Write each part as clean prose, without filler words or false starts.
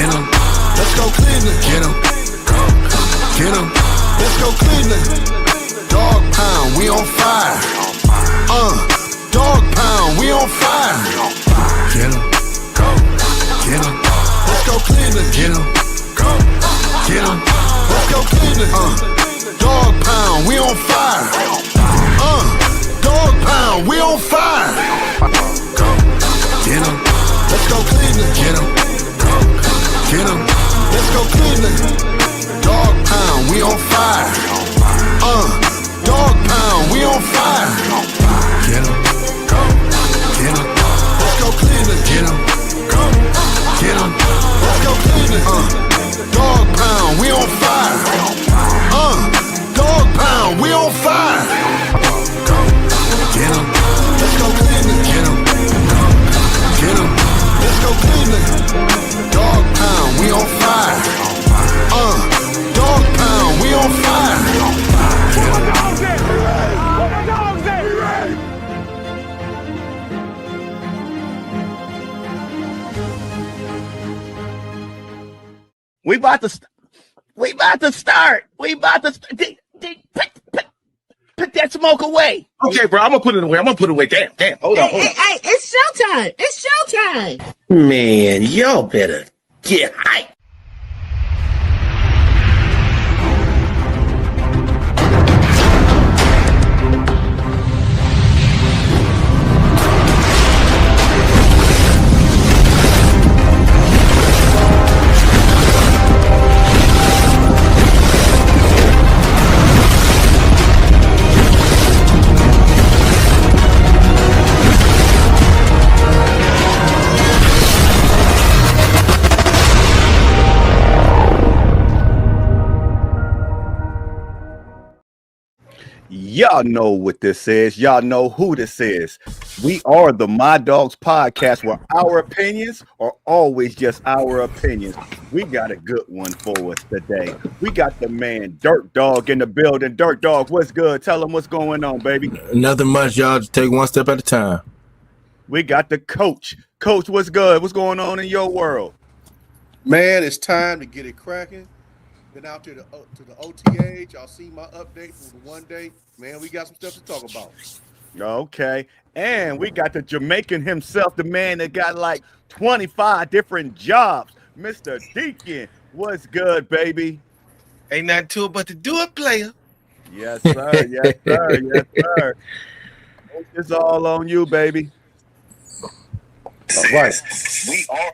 Get 'em. Let's go Cleveland. Get 'em. Get 'em. Let's go Cleveland. Dog pound, we on fire. Dog pound, we on fire. Get 'em. Get 'em. Let's go Cleveland. Get 'em. Get 'em. Let's go Cleveland. Dog pound, we on fire. Dog pound, we on fire. Get 'em. Let's go Cleveland. Get 'em. Get 'em. Let's go Cleveland. Dog pound, we on fire. Dog pound, we on fire. Get 'em. Get 'em. Let's go Cleveland. Get 'em. Get 'em. Let's go Cleveland. Dog pound, we on fire. Dog pound, we on fire. Get 'em. Let's go Cleveland. Get 'em. Get 'em. Let's go Cleveland. Dog pound, we on fire. Dog pound, we on fire. Get 'em. We about to start. Put that smoke away. Okay, bro, I'm gonna put it away. Damn. Hold on. Hey, it's showtime. It's showtime. Man, y'all better get hype. Y'all know what this is. Y'all know who this is. We are the My Dogs podcast, where our opinions are always just our opinions. We got a good one for us today. We got the man Dirt Dog in the building. Dirt Dog, what's good? Tell him what's going on, baby. Nothing much, y'all. Just take one step at a time. We got the coach. Coach, what's good? What's going on in your world? Man, it's time to get it cracking. Been out there to the OTA. Y'all see my update for the one day. Man, we got some stuff to talk about. Okay. And we got the Jamaican himself, the man that got like 25 different jobs. Mr. Deacon, what's good, baby? Ain't nothing to it but to do it, player. Yes, sir. Yes, sir. Yes, sir. It's all on you, baby. All right. We are.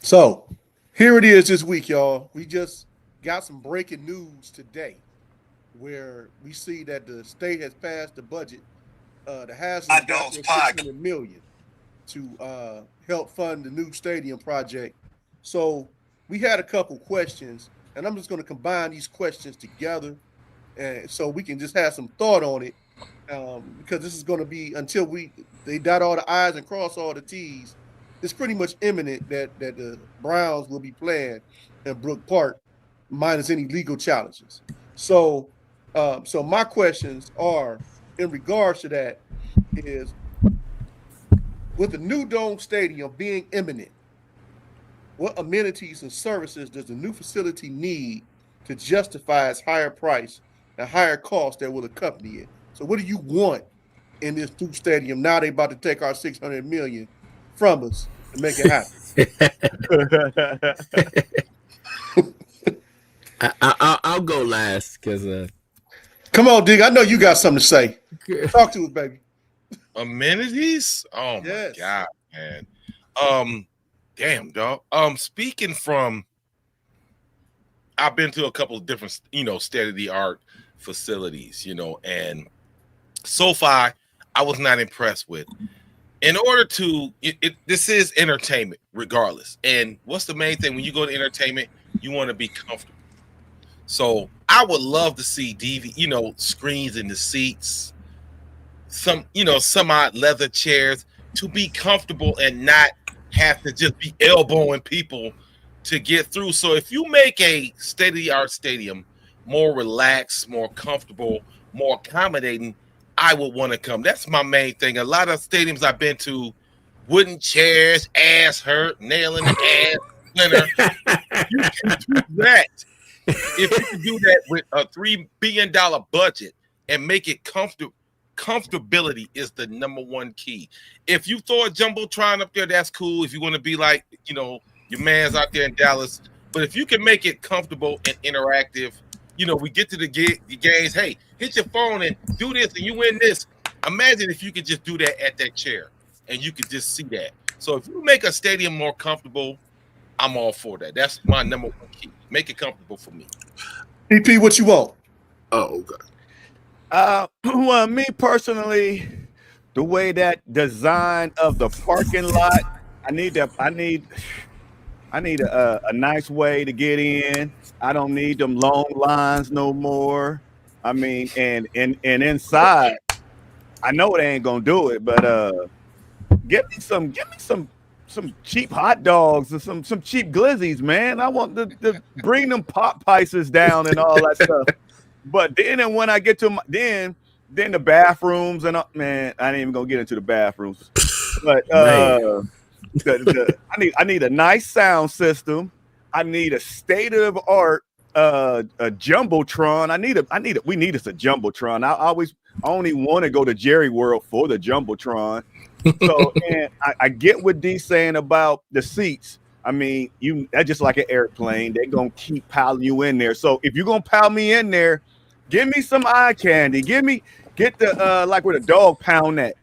So, here it is this week, y'all. We just got some breaking news today where we see that the state has passed the budget. The House has got $600 million to help fund the new stadium project. So we had a couple questions, and I'm just going to combine these questions together, and so we can just have some thought on it, because this is going to be until they dot all the I's and cross all the T's. It's pretty much imminent that the Browns will be playing in Brook Park, minus any legal challenges. So my questions are, in regards to that, is with the new Dome Stadium being imminent, what amenities and services does the new facility need to justify its higher price and higher cost that will accompany it? So what do you want in this new stadium? Now they about to take our $600 million from us to make it happen. I'll go last because come on, Dig. I know you got something to say. Talk to us, baby. Amenities? Oh my God, man. Damn, dog. Speaking from, I've been to a couple of different, state-of-the-art facilities, and so far I was not impressed with. In order to, this is entertainment, regardless. And what's the main thing when you go to entertainment? You want to be comfortable. So I would love to see screens in the seats, some odd leather chairs to be comfortable and not have to just be elbowing people to get through. So if you make a state-of-the-art stadium more relaxed, more comfortable, more accommodating, I would want to come. That's my main thing. A lot of stadiums I've been to, wooden chairs, ass hurt, nail in the ass, Center. You can do that. If you can do that with a $3 billion budget and make it comfortable, comfortability is the number one key. If you throw a jumbotron up there, that's cool. If you want to be like, your man's out there in Dallas, but if you can make it comfortable and interactive, we get to the games. Hey, hit your phone and do this, and you win this. Imagine if you could just do that at that chair, and you could just see that. So if you make a stadium more comfortable, I'm all for that. That's my number one key. Make it comfortable for me. EP, what you want? Oh, okay. Well, me personally, the way that design of the parking lot, I need a nice way to get in. I don't need them long lines no more. I mean, and inside, I know it ain't gonna do it, but give me some cheap hot dogs or some cheap glizzies, man. I want to bring them pot prices down and all that stuff. But then, and when I get to then the bathrooms and man, I ain't even gonna get into the bathrooms. But I need a nice sound system. I need a state of art a jumbotron. We need us a jumbotron. I only want to go to Jerry World for the jumbotron. So, and I get what D's saying about the seats. I mean, that's just like an airplane. They're gonna keep piling you in there. So if you're gonna pile me in there, give me some eye candy. Get the like where the dog pound at.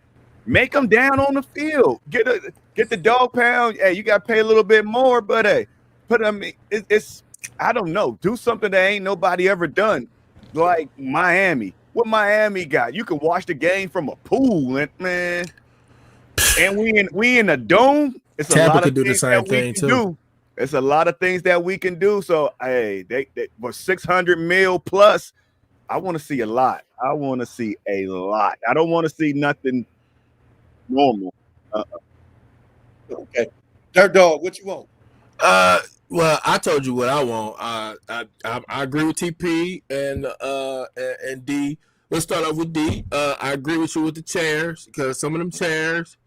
Make them down on the field. Get the dog pound. Hey, you gotta pay a little bit more, but hey, it's I don't know. Do something that ain't nobody ever done, like Miami. What Miami got? You can watch the game from a pool, and man. And we in a dome. It's a Tampa lot could of do the things same that we thing can too. do. It's a lot of things that we can do. So hey, they for 600 mil plus. I want to see a lot. I want to see a lot. I don't want to see nothing normal. Okay, Dirt Dog, what you want? Well, I told you what I want. I agree with TP and D. Let's start off with D. I agree with you with the chairs because some of them chairs,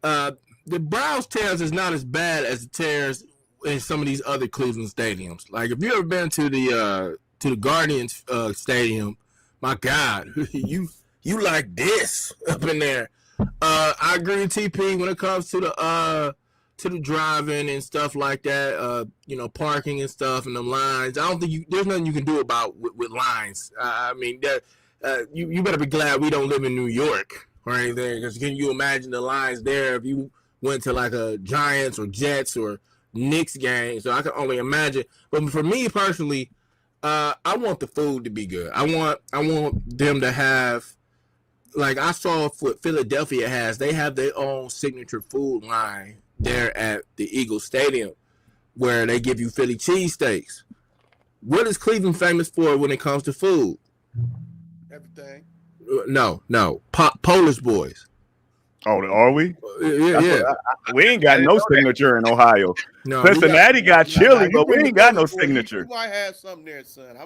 the Browns chairs is not as bad as the chairs in some of these other Cleveland stadiums. Like if you ever been to the Guardians stadium, my God, you like this up in there. I agree with TP when it comes to the driving and stuff like that. Parking and stuff and them lines. I don't think there's nothing you can do about with lines. I mean that. You better be glad we don't live in New York or anything, because can you imagine the lines there if you went to like a Giants or Jets or Knicks game? So I can only imagine. But for me personally, I want the food to be good. I want them to have, like I saw what Philadelphia has. They have their own signature food line there at the Eagles Stadium where they give you Philly cheesesteaks. What is Cleveland famous for when it comes to food? Everything. No. Polish boys. Oh, are we? Yeah. We ain't got no signature in Ohio. No, Cincinnati got chili, but we ain't got no signature. You might have something there, son.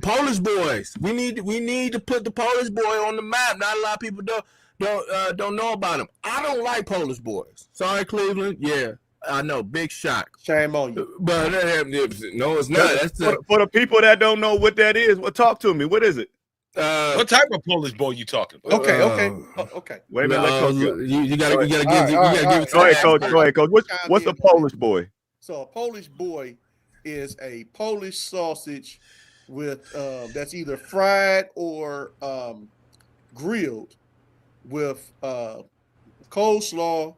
Polish boys. We need to put the Polish boy on the map. Not a lot of people don't know about him. I don't like Polish boys. Sorry, Cleveland. Yeah, I know. Big shock. Shame on you. But no, it's not. That's for the people that don't know what that is. Well, talk to me. What is it? What type of Polish boy you talking about? Okay. Wait a minute. You gotta give. Go ahead, Coach. What's a Polish boy? So a Polish boy is a Polish sausage with that's either fried or grilled with coleslaw,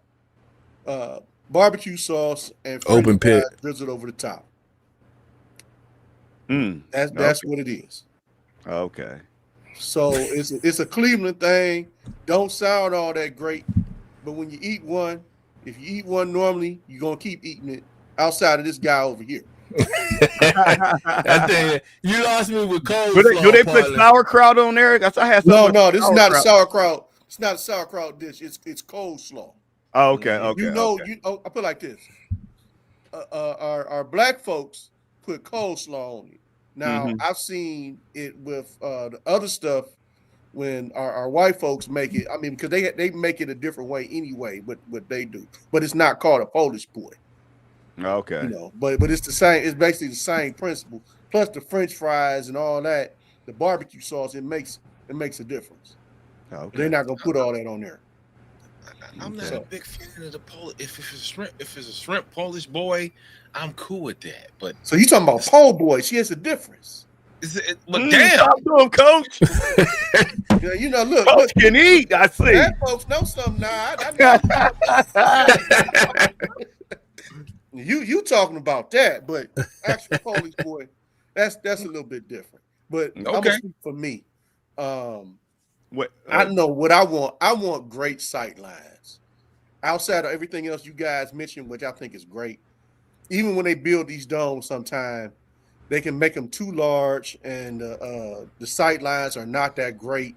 barbecue sauce, and open pit drizzled over the top. That's what it is. Okay. So it's a Cleveland thing. Don't sound all that great, but when you eat one, if you eat one normally, you're gonna keep eating it. Outside of this guy over here. That thing, you lost me with cold. Do they put sauerkraut on there? I had no. This is not a sauerkraut. It's not a sauerkraut dish. It's coleslaw. Oh, okay. I put it like this. Our black folks put coleslaw on it. Now, I've seen it with the other stuff when our white folks make it. I mean, because they make it a different way anyway, what they do. But it's not called a Polish boy. Okay. You know, but it's the same. It's basically the same principle. Plus the French fries and all that, the barbecue sauce. It makes a difference. Okay. They're not gonna put all that on there. I'm not a big fan of the Polish. If it's a shrimp Polish boy, I'm cool with that. But so you talking about pole boy? She has a difference. But damn, talk to him, coach. Yeah, you know, look, Coach can eat. I see. that folks know something now. I know. You talking about that, but actual Polish boy, that's a little bit different. But I'm gonna speak for me. What I know what I want. I want great sight lines. Outside of everything else you guys mentioned, which I think is great. Even when they build these domes, sometimes they can make them too large, and the sight lines are not that great.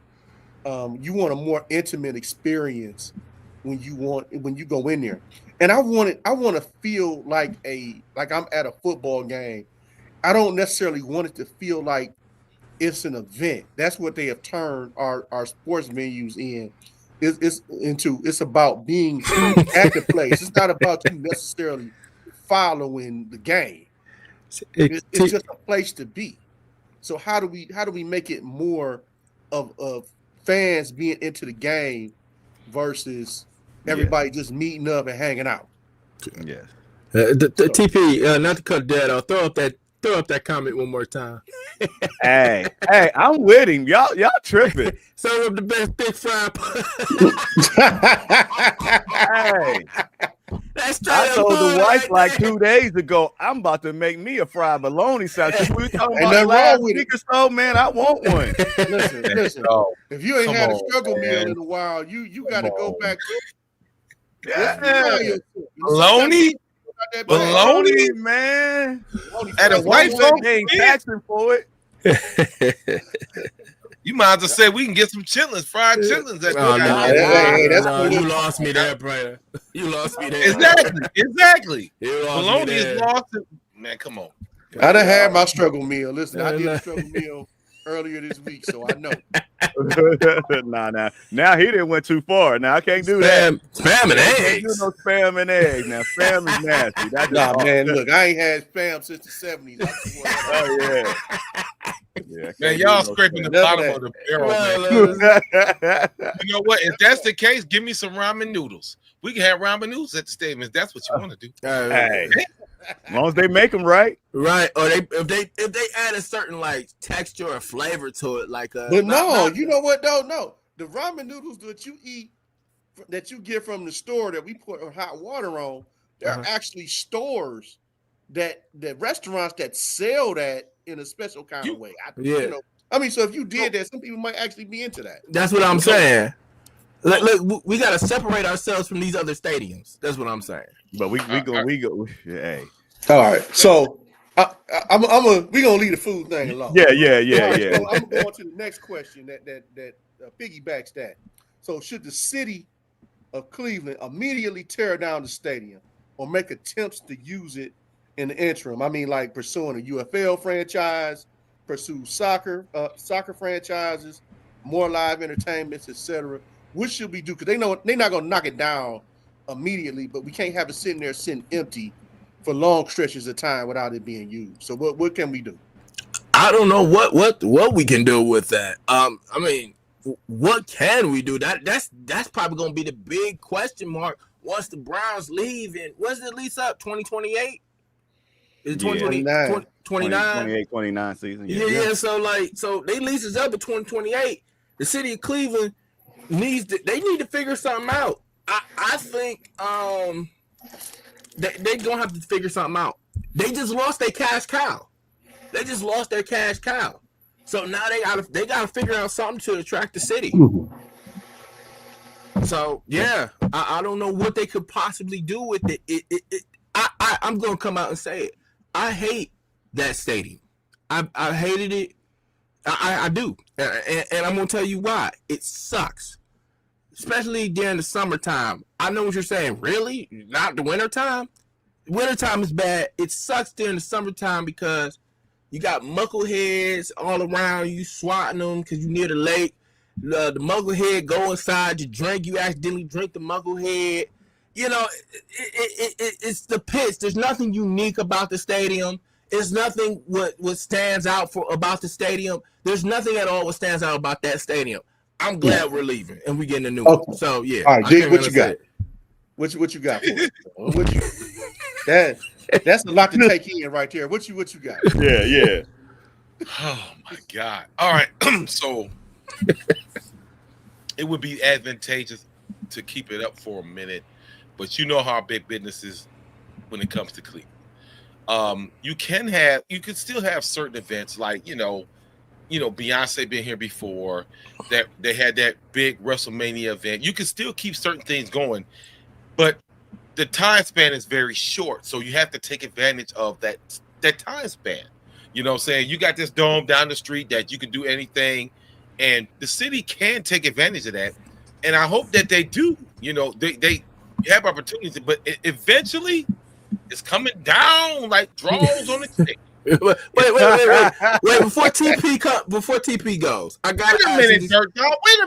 You want a more intimate experience when you go in there. And I want to feel like I'm at a football game. I don't necessarily want it to feel like it's an event. That's what they have turned our sports venues in. It's about being at the place. It's not about you necessarily following the game. It's just a place to be. So how do we make it more of fans being into the game versus everybody just meeting up and hanging out? Yes. TP, not to cut dead off. Throw up that comment one more time. Hey, I'm with him. Y'all tripping. Serve up the best big fry. Hey, That's I told the wife like 2 days ago, I'm about to make me a fried bologna sandwich. We were talking Ain't about nothing last wrong with week or so, man. I want one. Listen. Oh, If you ain't come had a on, struggle man. meal in a while, you got to go back. Yeah. bologna, Bologna, man. at a white folks They ain't taxing for it. You might as well say we can get some chitlins, fried chitlins. You lost me there, brother. You lost me there. Exactly. You lost Bologna me there. is lost. Man, come on. I done had my struggle meal. Listen, I did a struggle meal earlier this week, so I know. Nah. Now he didn't went too far. Now I can't do that. Spam and Can't eggs. do no spam and eggs. Now spam is nasty. That's Nah, man, look, I ain't had spam since the 70s. I swear. Oh yeah. Yeah, Man, y'all scraping the bottom of the barrel, man. You know what? If that's the case, give me some ramen noodles. We can have ramen noodles at the stadium if that's what you want to do. Hey, as long as they make them right. Right, or if they add a certain like texture or flavor to it, like But no, you know what though? No, the ramen noodles that you eat, that you get from the store that we put hot water on, there are actually stores that restaurants that sell that in a special kind of way. I mean, so if you did that, some people might actually be into that. That's what I'm saying. Look, we gotta separate ourselves from these other stadiums. That's what I'm saying. But we go. Hey. All right, so we gonna leave the food thing alone. Yeah. So I'm gonna go on to the next question that piggybacks that. So should the city of Cleveland immediately tear down the stadium or make attempts to use it in the interim? I mean, like pursuing a UFL franchise, pursue soccer franchises, more live entertainments, etc. What should we do? Because they know they're not gonna knock it down immediately, but we can't have it sitting empty for long stretches of time without it being used. So what can we do? I don't know what we can do with that. I mean, what can we do? That's probably gonna be the big question mark once the Browns leave. And what's the lease up? 2028? Is it 2029? 29 season. Yeah. So they leases up in 2028. The city of Cleveland need to figure something out. I think they're gonna have to figure something out. They just lost their cash cow. So now they gotta figure out something to attract the city. So yeah, I don't know what they could possibly do with it. I'm gonna come out and say it. I hate that stadium. I hated it. I do, and I'm gonna tell you why. It sucks. Especially during the summertime. I know what you're saying. Really? Not the wintertime? Wintertime is bad. It sucks during the summertime because you got muckleheads all around you swatting them because you're near the lake. The mugglehead go inside, you drink, you accidentally drink the mugglehead. it's the pitch. There's nothing unique about the stadium. There's nothing what stands out about the stadium. There's nothing at all what stands out about that stadium. I'm glad we're leaving and we getting a new one. So yeah. All right, Dick, what you got? What you got for us? That's a lot to take in right there. What you got? Yeah. Oh my God. All right. So it would be advantageous to keep it up for a minute, but you know how big business is when it comes to Cleveland. You can still have certain events like, Beyonce been here before, that they had that big WrestleMania event. You can still keep certain things going, but the time span is very short. So you have to take advantage of that time span. You know what I'm saying? You got this dome down the street that you can do anything, and the city can take advantage of that. And I hope that they do. They have opportunities, but eventually it's coming down like draws on the stick. Wait! Before TP goes, I got Wait a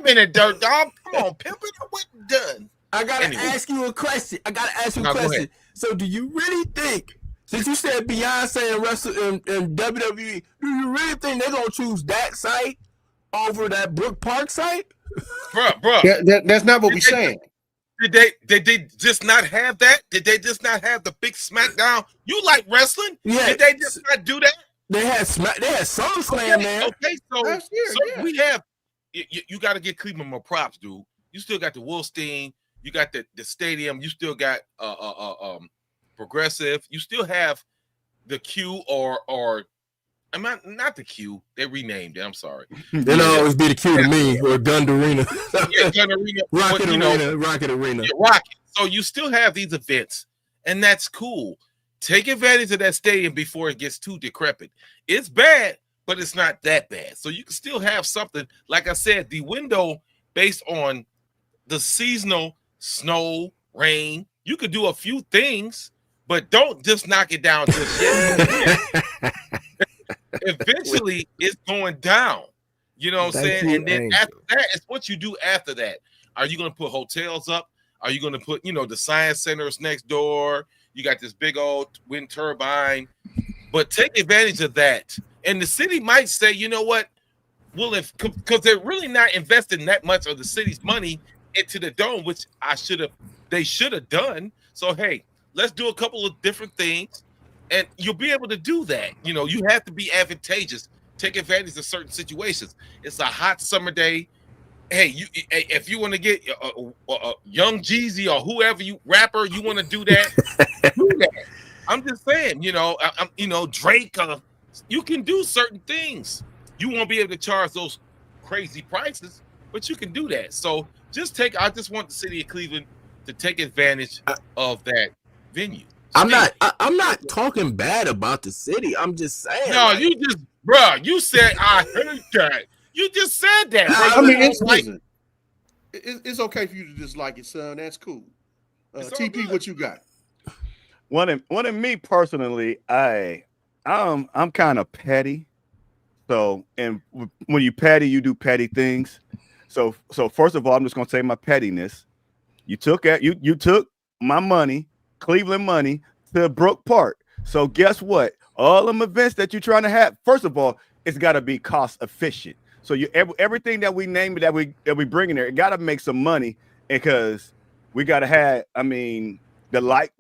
minute, Dirt Dog. Come on, pimp it. What done? I gotta ask you a question. So, do you really think, since you said Beyonce and WWE, do you really think they're gonna choose that site over that Brook Park site? Bruh. That's not what we're saying. Did they just not have that? Did they just not have the big SmackDown? You like wrestling? Yeah. Did they just not do that? They had SummerSlam there. Okay, so we have. You got to get Cleveland more props, dude. You still got the Wolstein. You got the stadium. You still got Progressive. You still have the Q or I'm not the Q. They renamed it. I'm sorry. It'll always be the Q to me or Gund Arena. Gun Arena. Rocket Arena. Yeah, Rocket. So you still have these events, and that's cool. Take advantage of that stadium before it gets too decrepit. It's bad, but it's not that bad. So you can still have something. Like I said, the window based on the seasonal snow, rain. You could do a few things, but don't just knock it down just yet. Eventually, it's going down. You know what I'm saying? And then after that, it's what you do after that. Are you going to put hotels up? Are you going to put, the science centers next door? You got this big old wind turbine. But take advantage of that. And the city might say, you know what? Well, because they're really not investing that much of the city's money into the dome, which they should have done. So, hey, let's do a couple of different things. And you'll be able to do that. You have to be advantageous. Take advantage of certain situations. It's a hot summer day. Hey, if you want to get a Young Jeezy or whoever rapper you want to do that, do that. I'm just saying, Drake. You can do certain things. You won't be able to charge those crazy prices, but you can do that. So I just want the city of Cleveland to take advantage of that venue. I'm not talking bad about the city. I'm just saying. No, you said I heard that. You just said that. I mean, it's okay for you to dislike it, son. That's cool. TP, what you got? One of me personally, I'm kind of petty. So, and when you petty, you do petty things. So first of all, I'm just gonna say my pettiness. You took my money, Cleveland money, to Brook Park. So guess what? All them events that you're trying to have, first of all, it's got to be cost efficient. So everything that we name that we bring in there, it got to make some money, because we got to have. I mean, the light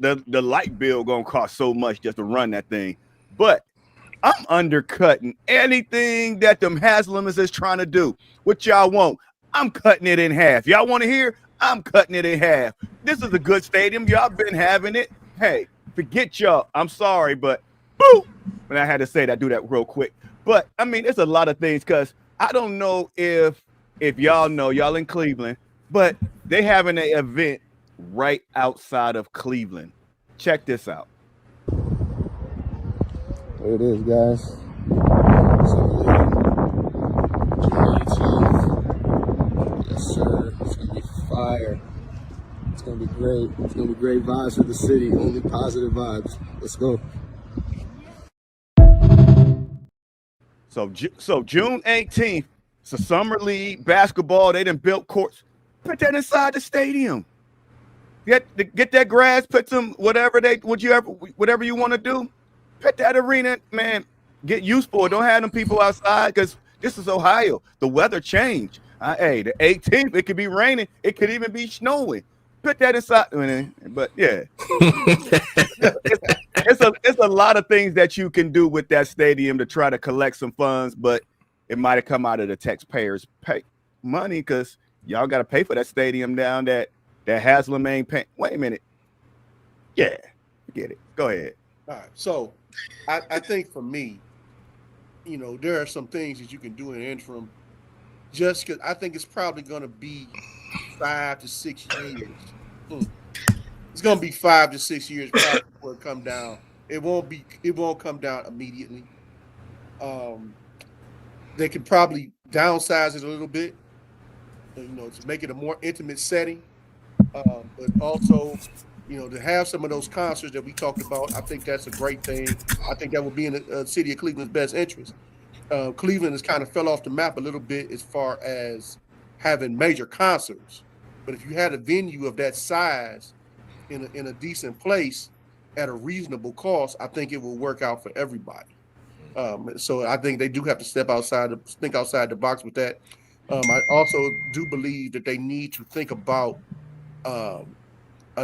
bill gonna cost so much just to run that thing. But I'm undercutting anything that them Haslamers is trying to do. What y'all want? I'm cutting it in half. Y'all want to hear? I'm cutting it in half. This is a good stadium. Y'all been having it. Hey, forget y'all. I'm sorry, but boo. And I had to say that, do that real quick. But I mean, it's a lot of things, because I don't know if y'all know, y'all in Cleveland, but they having an event right outside of Cleveland. Check this out. There it is, guys. Yes, sir. It's gonna be fire. It's gonna be great. It's gonna be great vibes for the city. Only positive vibes. Let's go. So June 18th, it's a summer league basketball. They done built courts. Put that inside the stadium. Get that grass, put some whatever you want to do. Put that arena, man. Get used for it. Don't have them people outside because this is Ohio. The weather changed. Hey, the 18th, it could be raining. It could even be snowing. Put that inside. But yeah, it's a lot of things that you can do with that stadium to try to collect some funds, but it might have come out of the taxpayers' pay money because y'all got to pay for that stadium down that Haslam ain't paying. Wait a minute. Yeah, get it. Go ahead. All right. So I think for me, there are some things that you can do in the interim just because I think it's probably going to be 5 to 6 years. It's going to be 5 to 6 years probably before it come down. It won't come down immediately. They could probably downsize it a little bit, to make it a more intimate setting. But also, to have some of those concerts that we talked about, I think that's a great thing. I think that would be in the city of Cleveland's best interest. Cleveland has kind of fell off the map a little bit as far as having major concerts. But if you had a venue of that size in a decent place at a reasonable cost, I think it will work out for everybody. So I think they do have to think outside the box with that. I also do believe that they need to think about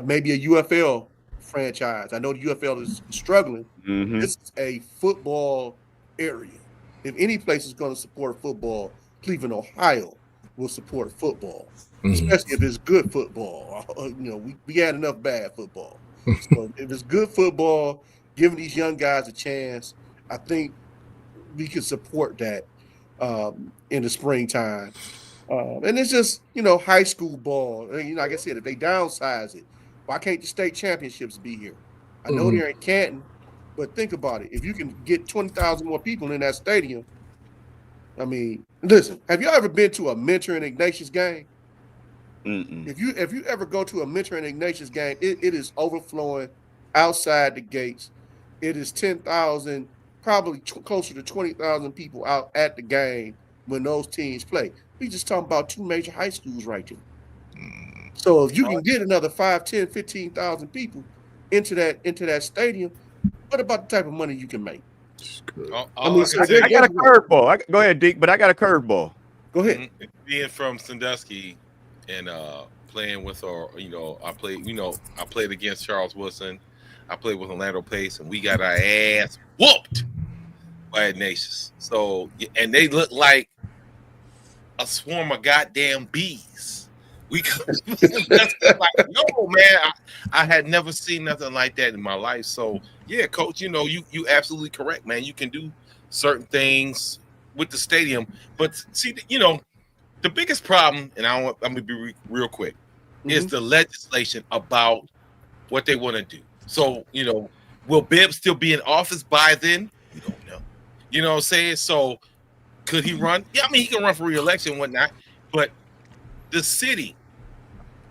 maybe a UFL franchise. I know the UFL is struggling. Mm-hmm. This is a football area. If any place is going to support football, Cleveland, Ohio will support football, especially if it's good football. We had enough bad football. So if it's good football, giving these young guys a chance, I think we can support that in the springtime. And it's just, high school ball. Like I said, if they downsize it, why can't the state championships be here? I know they're in Canton, but think about it. If you can get 20,000 more people in that stadium, listen, have you ever been to a Mentor and Ignatius game? Mm-mm. If you ever go to a Mentor and Ignatius game, it is overflowing outside the gates. It is 10,000, probably closer to 20,000 people out at the game when those teams play. We just talking about two major high schools right there. So if you can get another 5, 10, 15,000 people into that stadium, what about the type of money you can make? I got a curveball. Go ahead, Deke, but I got a curveball. Go ahead. Being from Sandusky and playing with I played against Charles Wilson. I played with Orlando Pace, and we got our ass whooped by Ignatius. So, and they look like a swarm of goddamn bees. That's like, no, man, I had never seen nothing like that in my life. So, yeah, Coach, you absolutely correct, man. You can do certain things with the stadium, but see, the biggest problem, and I'm gonna be real quick, is the legislation about what they want to do. So, will Bibb still be in office by then? We don't know. You know what I'm saying? So, could he run? Yeah, he can run for re-election and whatnot. But the city,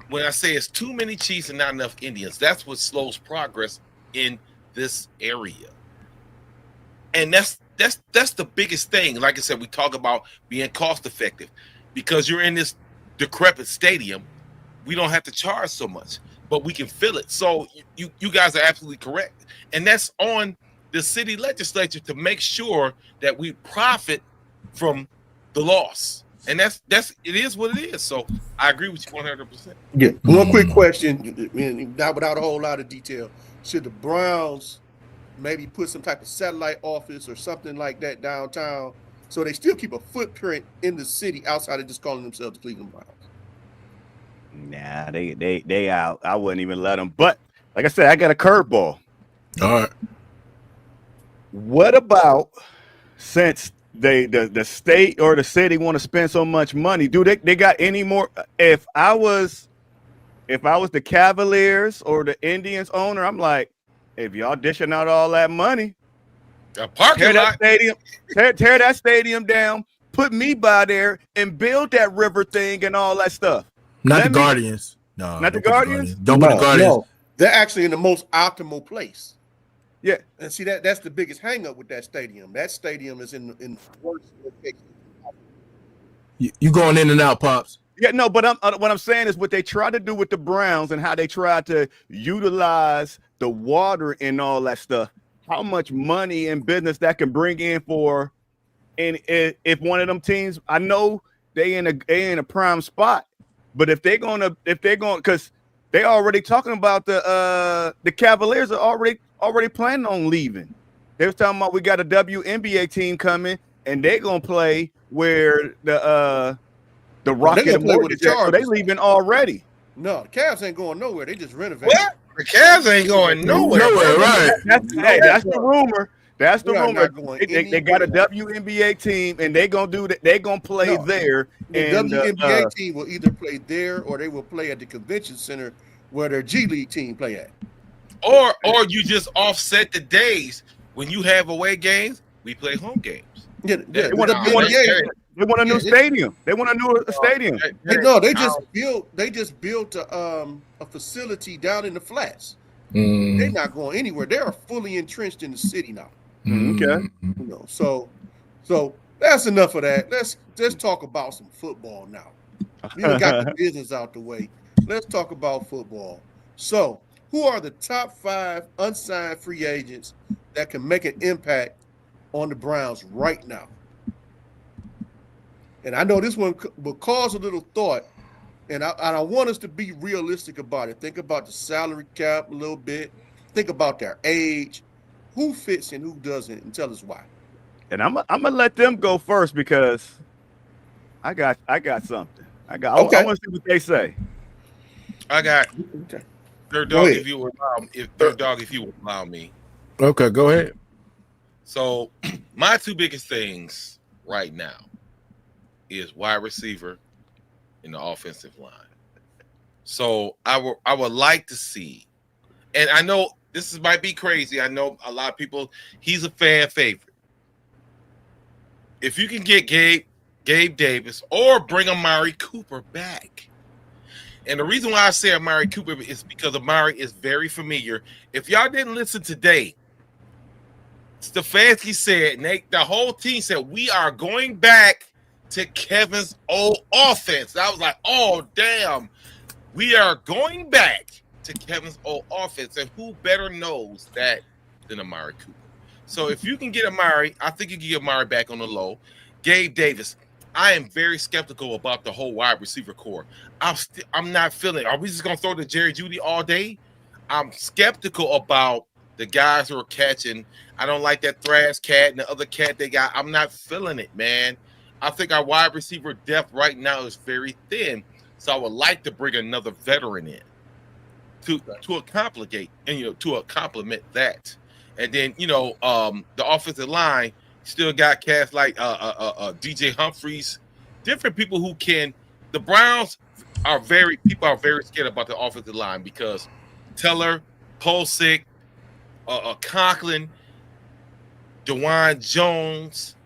when I say it's too many Chiefs and not enough Indians, that's what slows progress in this area. And that's the biggest thing. Like I said, we talk about being cost effective because you're in this decrepit stadium. We don't have to charge so much, but we can fill it. So you guys are absolutely correct. And that's on the city legislature to make sure that we profit from the loss. And that's it is what it is. So I agree with you 100%. Yeah. One quick question, not without a whole lot of detail. Should the Browns maybe put some type of satellite office or something like that downtown so they still keep a footprint in the city outside of just calling themselves the Cleveland Browns? Nah, they out. I wouldn't even let them. But like I said, I got a curveball. All right. What about since the state or the city want to spend so much money? Do they got any more? If I was the Cavaliers or the Indians owner, I'm like, if y'all dishing out all that money, tear that stadium down, put me by there and build that river thing and all that stuff. Not the Guardians. No, not the Guardians. Don't put the Guardians. No, they're actually in the most optimal place. Yeah, and see that's the biggest hang up with that stadium. That stadium is in the worst location. You going in and out, Pops? Yeah, no, but what I'm saying is what they try to do with the Browns and how they try to utilize the water and all that stuff. How much money and business that can bring in for, and if one of them teams, I know they in a prime spot, but if they're going, because they already talking about the Cavaliers are already planning on leaving. They was talking about we got a WNBA team coming and they're gonna play where the Rocket and Mortgage, so they leaving already. No, the Cavs ain't going nowhere. They just renovating. What? The Cavs ain't going nowhere. Right? That's the rumor. That's the rumor. They got a WNBA team, and they gonna do that. They gonna play there. The WNBA team will either play there or they will play at the convention center where their G League team play at. Or you just offset the days when you have away games. We play home games. Yeah, they want a new stadium. They want a new stadium. No, they just built a facility down in the flats. They're not going anywhere. They are fully entrenched in the city now. Okay. So that's enough of that. Let's talk about some football now. We got the business out the way. Let's talk about football. So, who are the top 5 unsigned free agents that can make an impact on the Browns right now? And I know this one will cause a little thought, and I want us to be realistic about it. Think about the salary cap a little bit. Think about their age, who fits and who doesn't, and tell us why. And I'm gonna let them go first because I got something. I want to see what they say. I got Third Dog. If you would allow me. Okay, go ahead. So my 2 biggest things right now is wide receiver and the offensive line. So I would like to see, and I know this might be crazy. I know a lot of people, he's a fan favorite. If you can get Gabe Davis or bring Amari Cooper back. And the reason why I say Amari Cooper is because Amari is very familiar. If y'all didn't listen today, Stefanski said, Nate, the whole team said, we are going back to Kevin's old offense. I was like, oh, damn. We are going back to Kevin's old offense. And who better knows that than Amari Cooper? So if you can get Amari, I think you can get Amari back on the low. Gabe Davis, I am very skeptical about the whole wide receiver core. I'm not feeling it. Are we just going to throw to Jerry Jeudy all day? I'm skeptical about the guys who are catching. I don't like that Thrash cat and the other cat they got. I'm not feeling it, man. I think our wide receiver depth right now is very thin. So I would like to bring another veteran in to complicate and to complement that. And then the offensive line still got cats like DJ Humphries, different people who can. The Browns are very scared about the offensive line because Teller, Pulisic, Conklin, DeJuan Jones,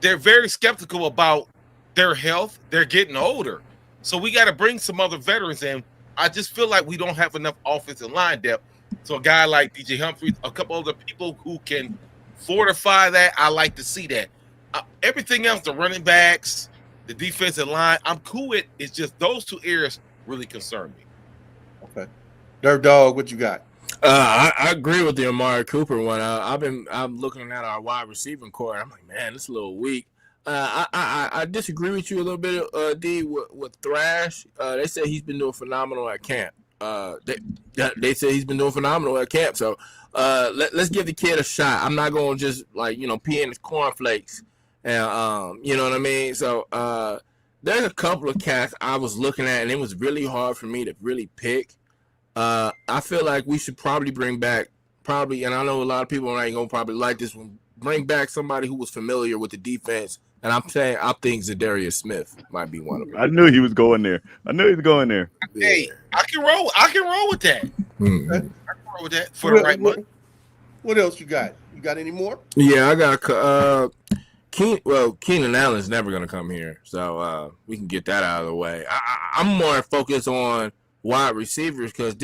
they're very skeptical about their health. They're getting older. So we got to bring some other veterans in. I just feel like we don't have enough offensive line depth. So a guy like DJ Humphries, a couple other people who can fortify that, I like to see that. Everything else, the running backs, the defensive line, I'm cool with. It's just those 2 areas really concern me. Okay. Dirt Dog, what you got? I agree with the Amari Cooper one. I'm looking at our wide receiving core. I'm like, man, it's a little weak. I disagree with you a little bit, D, with Thrash. They say he's been doing phenomenal at camp. They say he's been doing phenomenal at camp. So let's give the kid a shot. I'm not going to just pee in his cornflakes. And you know what I mean? So there's a couple of cats I was looking at, and it was really hard for me to really pick. I feel like we should probably bring back, and I know a lot of people ain't going to probably like this one, bring back somebody who was familiar with the defense. And I think Zadarius Smith might be one of them. I knew he was going there. Hey, I can roll with that. Mm-hmm. I can roll with that for the right money. What else you got? You got any more? Yeah, I got Keenan Allen's never going to come here, so we can get that out of the way. I'm more focused on wide receivers because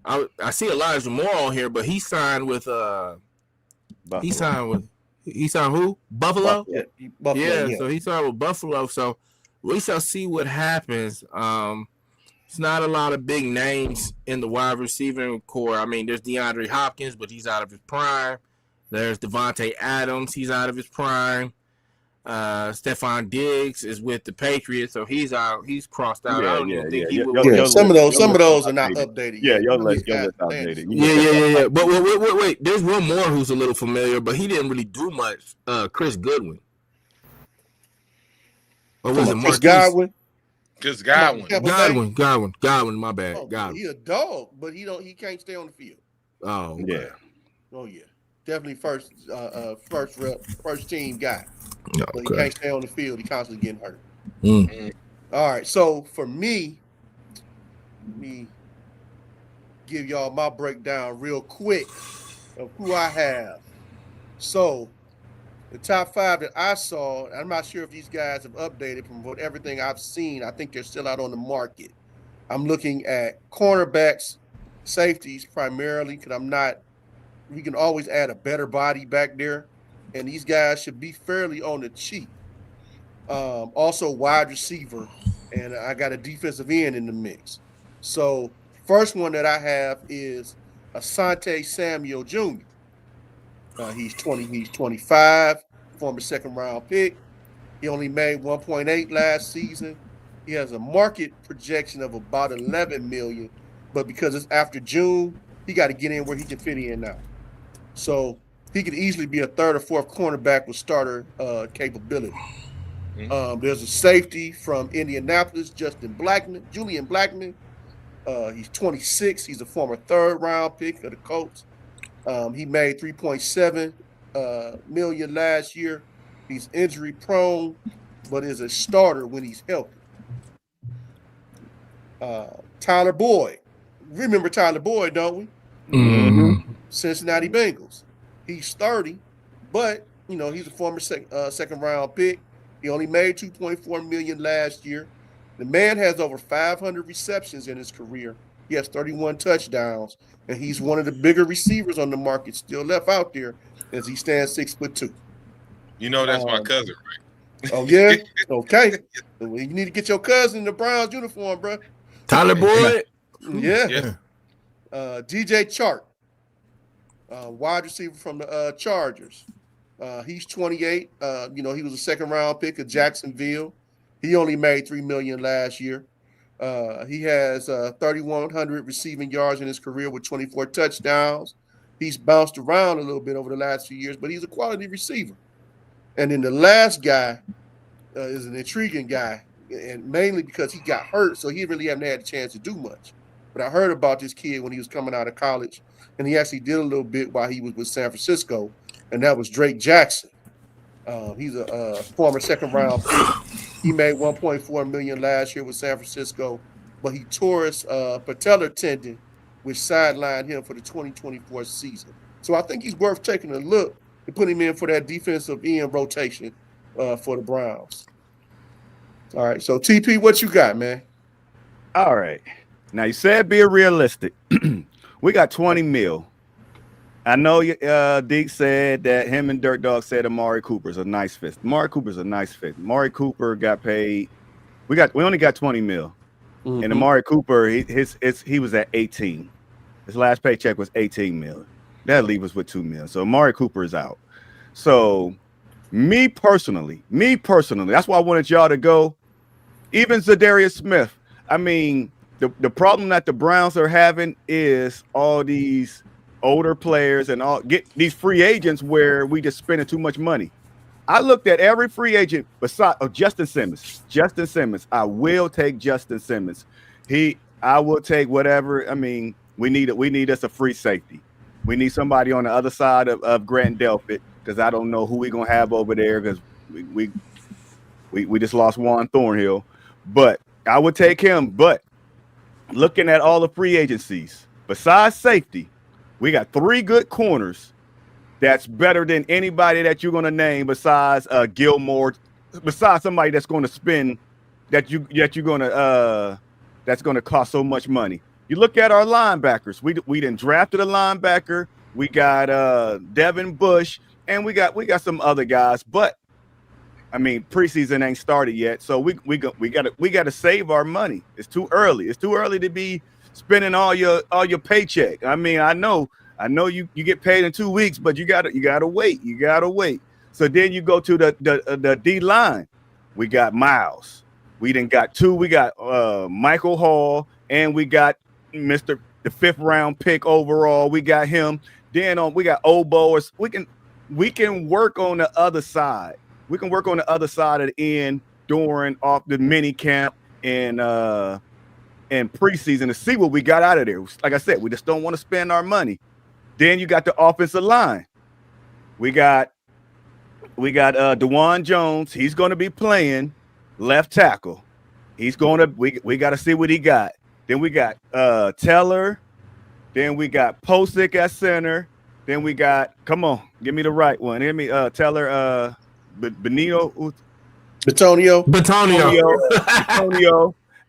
I see Elijah Moore on here, but he signed with He signed who? Buffalo? Buffalo. So he signed with Buffalo. So we shall see what happens. It's not a lot of big names in the wide receiver core. I mean, there's DeAndre Hopkins, but he's out of his prime. There's Devontae Adams. He's out of his prime. Stephon Diggs is with the Patriots, so he's out. He's crossed out. I don't even think he will. Yeah, some of those are not updated. Yeah, your list outdated. Yeah. But wait. There's one more who's a little familiar, but he didn't really do much. Chris Goodwin. Or was it Chris Godwin? Chris Godwin. Godwin. My bad. Godwin. He a dog, but he can't stay on the field. Oh okay. Yeah. Definitely first team guy. Okay. But he can't stay on the field. He constantly getting hurt. All right. So for me, let me give y'all my breakdown real quick of who I have. So the top 5 that I saw, I'm not sure if these guys have updated from everything I've seen. I think they're still out on the market. I'm looking at cornerbacks, safeties primarily, because we can always add a better body back there. And these guys should be fairly on the cheap. Also wide receiver, and I got a defensive end in the mix. So first one that I have is Asante Samuel Jr. He's 25, former second-round pick. He only made 1.8 last season. He has a market projection of about $11 million, but because it's after June, he got to get in where he can fit in now. So he could easily be a third or fourth cornerback with starter capability. There's a safety from Indianapolis, Julian Blackman. He's 26. He's a former third-round pick of the Colts. He made $3.7 million last year. He's injury prone, but is a starter when he's healthy. Tyler Boyd. Remember Tyler Boyd, don't we? Mm-hmm. Cincinnati Bengals. He's 30, but he's a former second round pick. He only made $2.4 million last year. The man has over 500 receptions in his career. He has 31 touchdowns, and he's one of the bigger receivers on the market still left out there, as he stands 6'2". That's my cousin, right? Oh yeah, okay. You need to get your cousin in the Browns uniform, bro. Tyler Boyd. Yeah. DJ Chark, wide receiver from the Chargers. He's 28. He was a second round pick of Jacksonville. He only made $3 million last year. He has 3,100 receiving yards in his career with 24 touchdowns. He's bounced around a little bit over the last few years, but he's a quality receiver. And then the last guy is an intriguing guy, and mainly because he got hurt, so he really haven't had a chance to do much. But I heard about this kid when he was coming out of college, and he actually did a little bit while he was with San Francisco, and that was Drake Jackson. He's a former second-round pick. He made $1.4 million last year with San Francisco, but he tore his patellar tendon, which sidelined him for the 2024 season. So I think he's worth taking a look to put him in for that defensive end rotation for the Browns. All right, so TP, what you got, man? All right. Now, you said be realistic. We got 20 mil. I know Deke said that him and Dirt Dog said Amari Cooper's a nice fit. Amari Cooper's a nice fit. Amari Cooper got paid. We only got 20 mil. Mm-hmm. And Amari Cooper, he was at 18. His last paycheck was 18 mil. That'll leave us with 2 mil. So Amari Cooper is out. So me personally, that's why I wanted y'all to go. Even Zadarius Smith. I mean, the problem that the Browns are having is all these older players and all get these free agents where we just spending too much money. I looked at every free agent besides Justin Simmons. I will take Justin Simmons. I will take whatever. I mean, we need us a free safety. We need somebody on the other side of Grant Delpit, because I don't know who we're gonna have over there, because we just lost Juan Thornhill. But I would take him. But looking at all the free agencies, besides safety, we got 3 good corners that's better than anybody that you're going to name besides Gilmore, besides somebody that's going to spend that's going to cost so much money. You look at our linebackers. We done drafted a linebacker. We got Devin Bush, and we got some other guys. But I mean, preseason ain't started yet, so we gotta save our money. It's too early. It's too early to be spending all your paycheck. I mean, I know you get paid in 2 weeks, but you gotta wait. You gotta wait. So then you go to the D line. We got Miles. We done got two. We got Michael Hall, and we got the 5th round pick overall. We got him. Then we got Oboe. We can work on the other side. We can work on the other side of the end during off the mini camp and preseason to see what we got out of there. Like I said, we just don't want to spend our money. Then you got the offensive line. We got DeJuan Jones. He's going to be playing left tackle. He's going to we got to see what he got. Then we got Teller. Then we got Posick at center. Then we got, come on, give me the right one. Give me Teller, Benito. Batonio.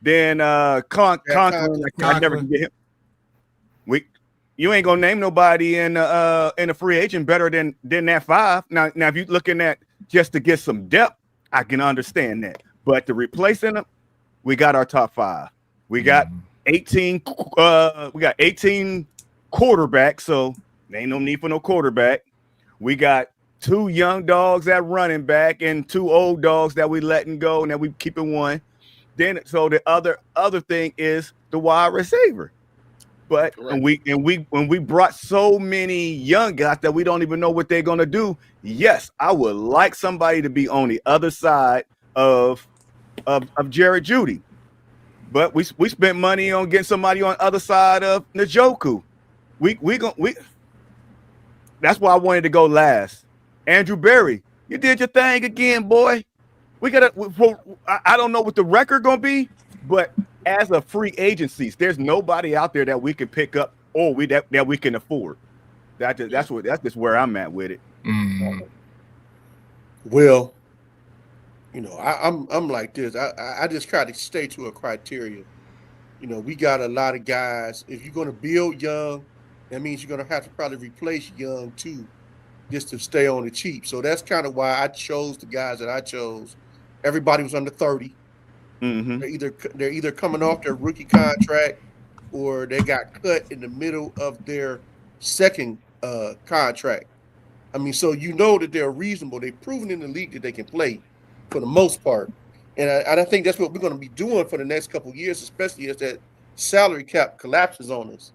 Then Conklin. I never can get him. You ain't gonna name nobody in a free agent better than that 5. Now if you're looking at just to get some depth, I can understand that. But to replacing them, we got our top 5. We got 18. We got 18 quarterbacks, so there ain't no need for no quarterback. We got 2 young dogs at running back and 2 old dogs that we letting go, and that we keeping 1. Then so the other thing is the wide receiver. But when we brought so many young guys that we don't even know what they're gonna do. Yes, I would like somebody to be on the other side of Jared Judy. But we spent money on getting somebody on the other side of Njoku. That's why I wanted to go last. Andrew Berry, you did your thing again, boy. I don't know what the record gonna be, but as a free agencies, there's nobody out there that we can pick up or that we can afford. That's just where I'm at with it. Mm-hmm. Well, I'm like this. I just try to stay to a criteria. We got a lot of guys. If you're going to build young, that means you're going to have to probably replace young too, just to stay on the cheap. So that's kind of why I chose the guys that I chose. Everybody was under 30. Mm-hmm. They're either coming off their rookie contract or they got cut in the middle of their second contract. I mean, so that they're reasonable. They've proven in the league that they can play for the most part. And I think that's what we're going to be doing for the next couple of years, especially as that salary cap collapses on us.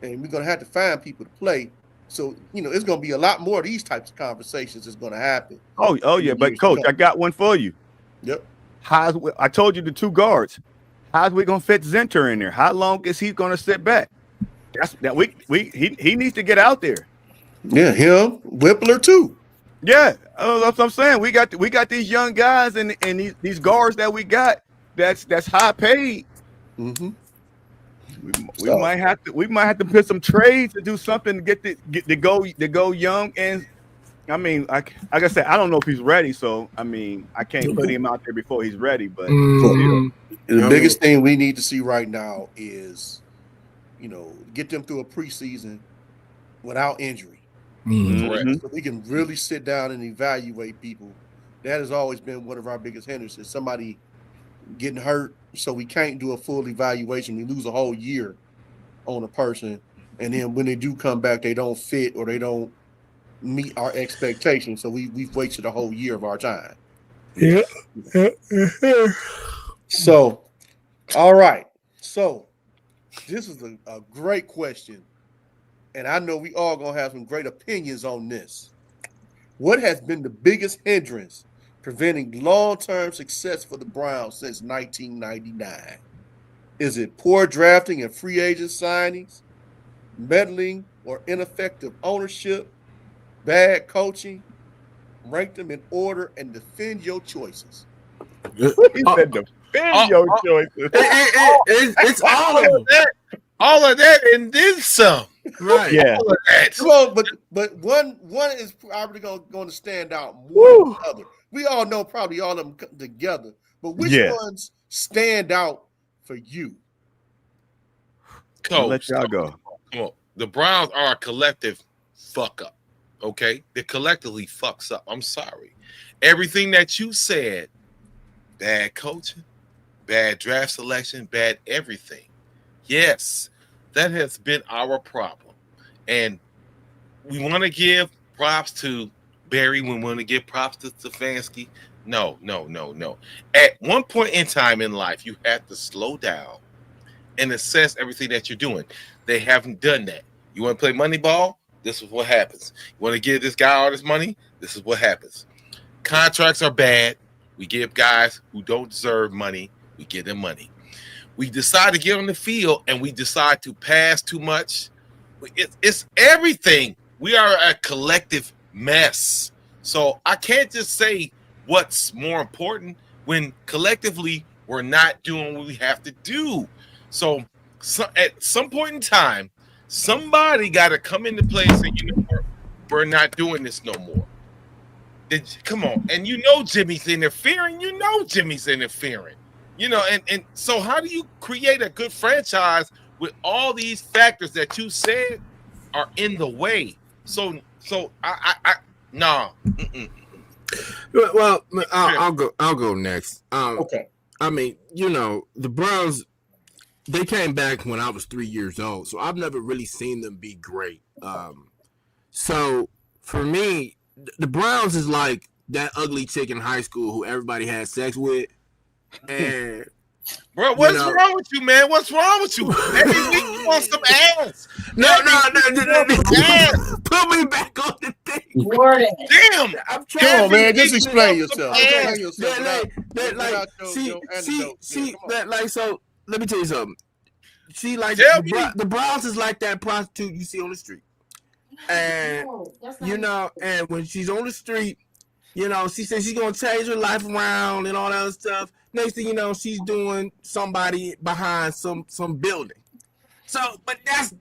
And we're going to have to find people to play. So, it's going to be a lot more of these types of conversations that's going to happen. Oh yeah. But, Coach, I got one for you. Yep. I told you the 2 guards. How's we going to fit Zinter in there? How long is he going to sit back? He needs to get out there. Yeah, him, Whippler too. Yeah, that's what I'm saying. We got these young guys and these guards that we got that's high paid. Mm-hmm. We might have to put some trades to do something to go young. And I mean, like I said, I don't know if he's ready, so I mean, I can't put him out there before he's ready. But the biggest thing we need to see right now is, get them through a preseason without injury. Mm-hmm. So we can really sit down and evaluate people. That has always been one of our biggest hindrances. Somebody getting hurt, so we can't do a full evaluation. We lose a whole year on a person, and then when they do come back, they don't fit or they don't meet our expectations. So we've wasted a whole year of our time. Yeah. So, all right. So this is a great question. And I know we all going to have some great opinions on this. What has been the biggest hindrance preventing long-term success for the Browns since 1999? Is it poor drafting and free agent signings, meddling or ineffective ownership, bad coaching? Rank them in order and defend your choices. He said defend your choices. It's all of them. All of that and then some. Right. Yeah. Well, but one is probably going to stand out more than the other. We all know probably all of them come together, but which ones stand out for you? I'll let y'all go. Come on. The Browns are a collective fuck up. okay, that collectively fucks up. I'm sorry. Everything that you said, bad coaching, bad draft selection, bad everything. Yes, that has been our problem. And we want to give props to Barry. We want to give props to Stefanski. No. At one point in time in life, you have to slow down and assess everything that you're doing. They haven't done that. You want to play money ball? This is what happens. You want to give this guy all this money? This is what happens. Contracts are bad. We give guys who don't deserve money, we give them money. We decide to get on the field and we decide to pass too much. It's everything. We are a collective mess. So I can't just say what's more important when collectively we're not doing what we have to do. So at some point in time, somebody got to come into play and say, you know what, we're not doing this no more. Come on. And you know Jimmy's interfering. You know, and so how do you create a good franchise with all these factors that you said are in the way? So I nah. Well, I'll go next. Okay. I mean, you know, the Browns, they came back when I was 3 years old, so I've never really seen them be great. So for me, the Browns is like that ugly chick in high school who everybody had sex with. And bro, what's wrong with you, man? What's wrong with you? Every week you want some ass. No. Put me back on the thing. Damn. I'm trying. Come on, man. Just explain yourself. So let me tell you something. She like the Browns is like that prostitute you see on the street. And you know, and when she's on the street, you know, she says she's gonna change her life around and all that other stuff. Next thing you know, she's doing somebody behind some building. So, but that's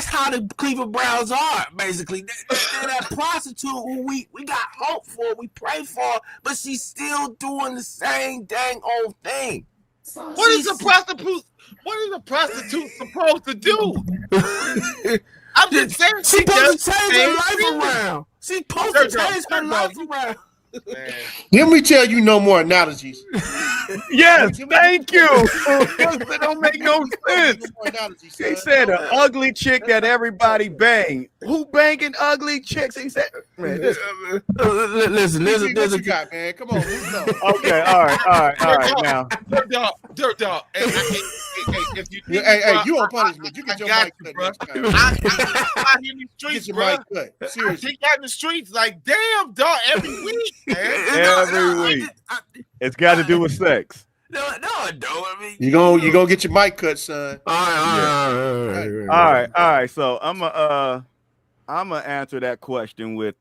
how the Cleveland Browns are basically. They're that prostitute who we got hope for, we pray for, but she's still doing the same dang old thing. What is a prostitute? What is a prostitute supposed to do? I'm just saying she's supposed to change her life around. She's supposed to change her life around. Man. Let me tell you no more analogies. Yes, thank you. That don't make no sense. He said an ugly chick that everybody bang. Who banging ugly chicks? He said, man, listen, there's a guy, man. Come on, okay, all right. Now, Dirt dog. If you you on punishment. You get your mic cut next time. I in the streets, get your bro. mic cut. Seriously. I out in the streets like, damn, dog, every week, man. Every week. It's got to do with sex. No, I don't. I mean, you gonna get your mic cut, son. All right. So I'm gonna answer that question with.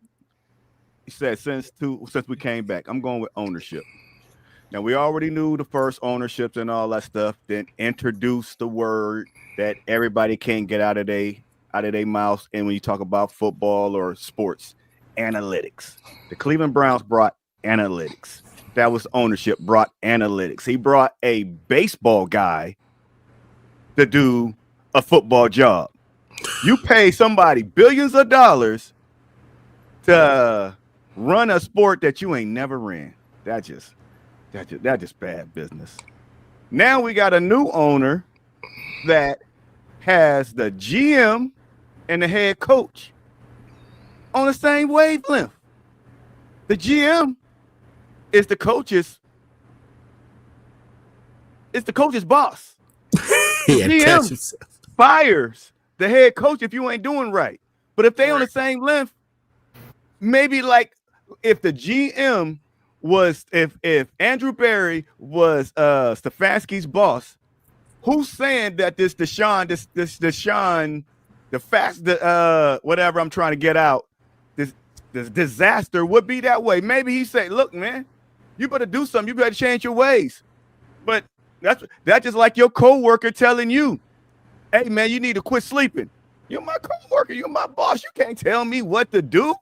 He said since we came back, I'm going with ownership. Now we already knew the first ownerships and all that stuff. Then introduce the word that everybody can't get out of their mouths. And when you talk about football or sports, analytics. The Cleveland Browns brought analytics. That was ownership. Brought analytics. He brought a baseball guy to do a football job. You pay somebody billions of dollars to run a sport that you ain't never ran. That just bad business. Now we got a new owner that has the GM and the head coach on the same wavelength. The GM is the coach's boss. GM fires the head coach if you ain't doing right. But if they on the same length, maybe like if the GM was if Andrew Berry was Stefanski's boss, who's saying that this whatever I'm trying to get out, this disaster would be that way? Maybe he say, look, man, you better do something. You better change your ways. But that's just like your coworker telling you, hey, man, you need to quit sleeping. You're my coworker. You're my boss. You can't tell me what to do.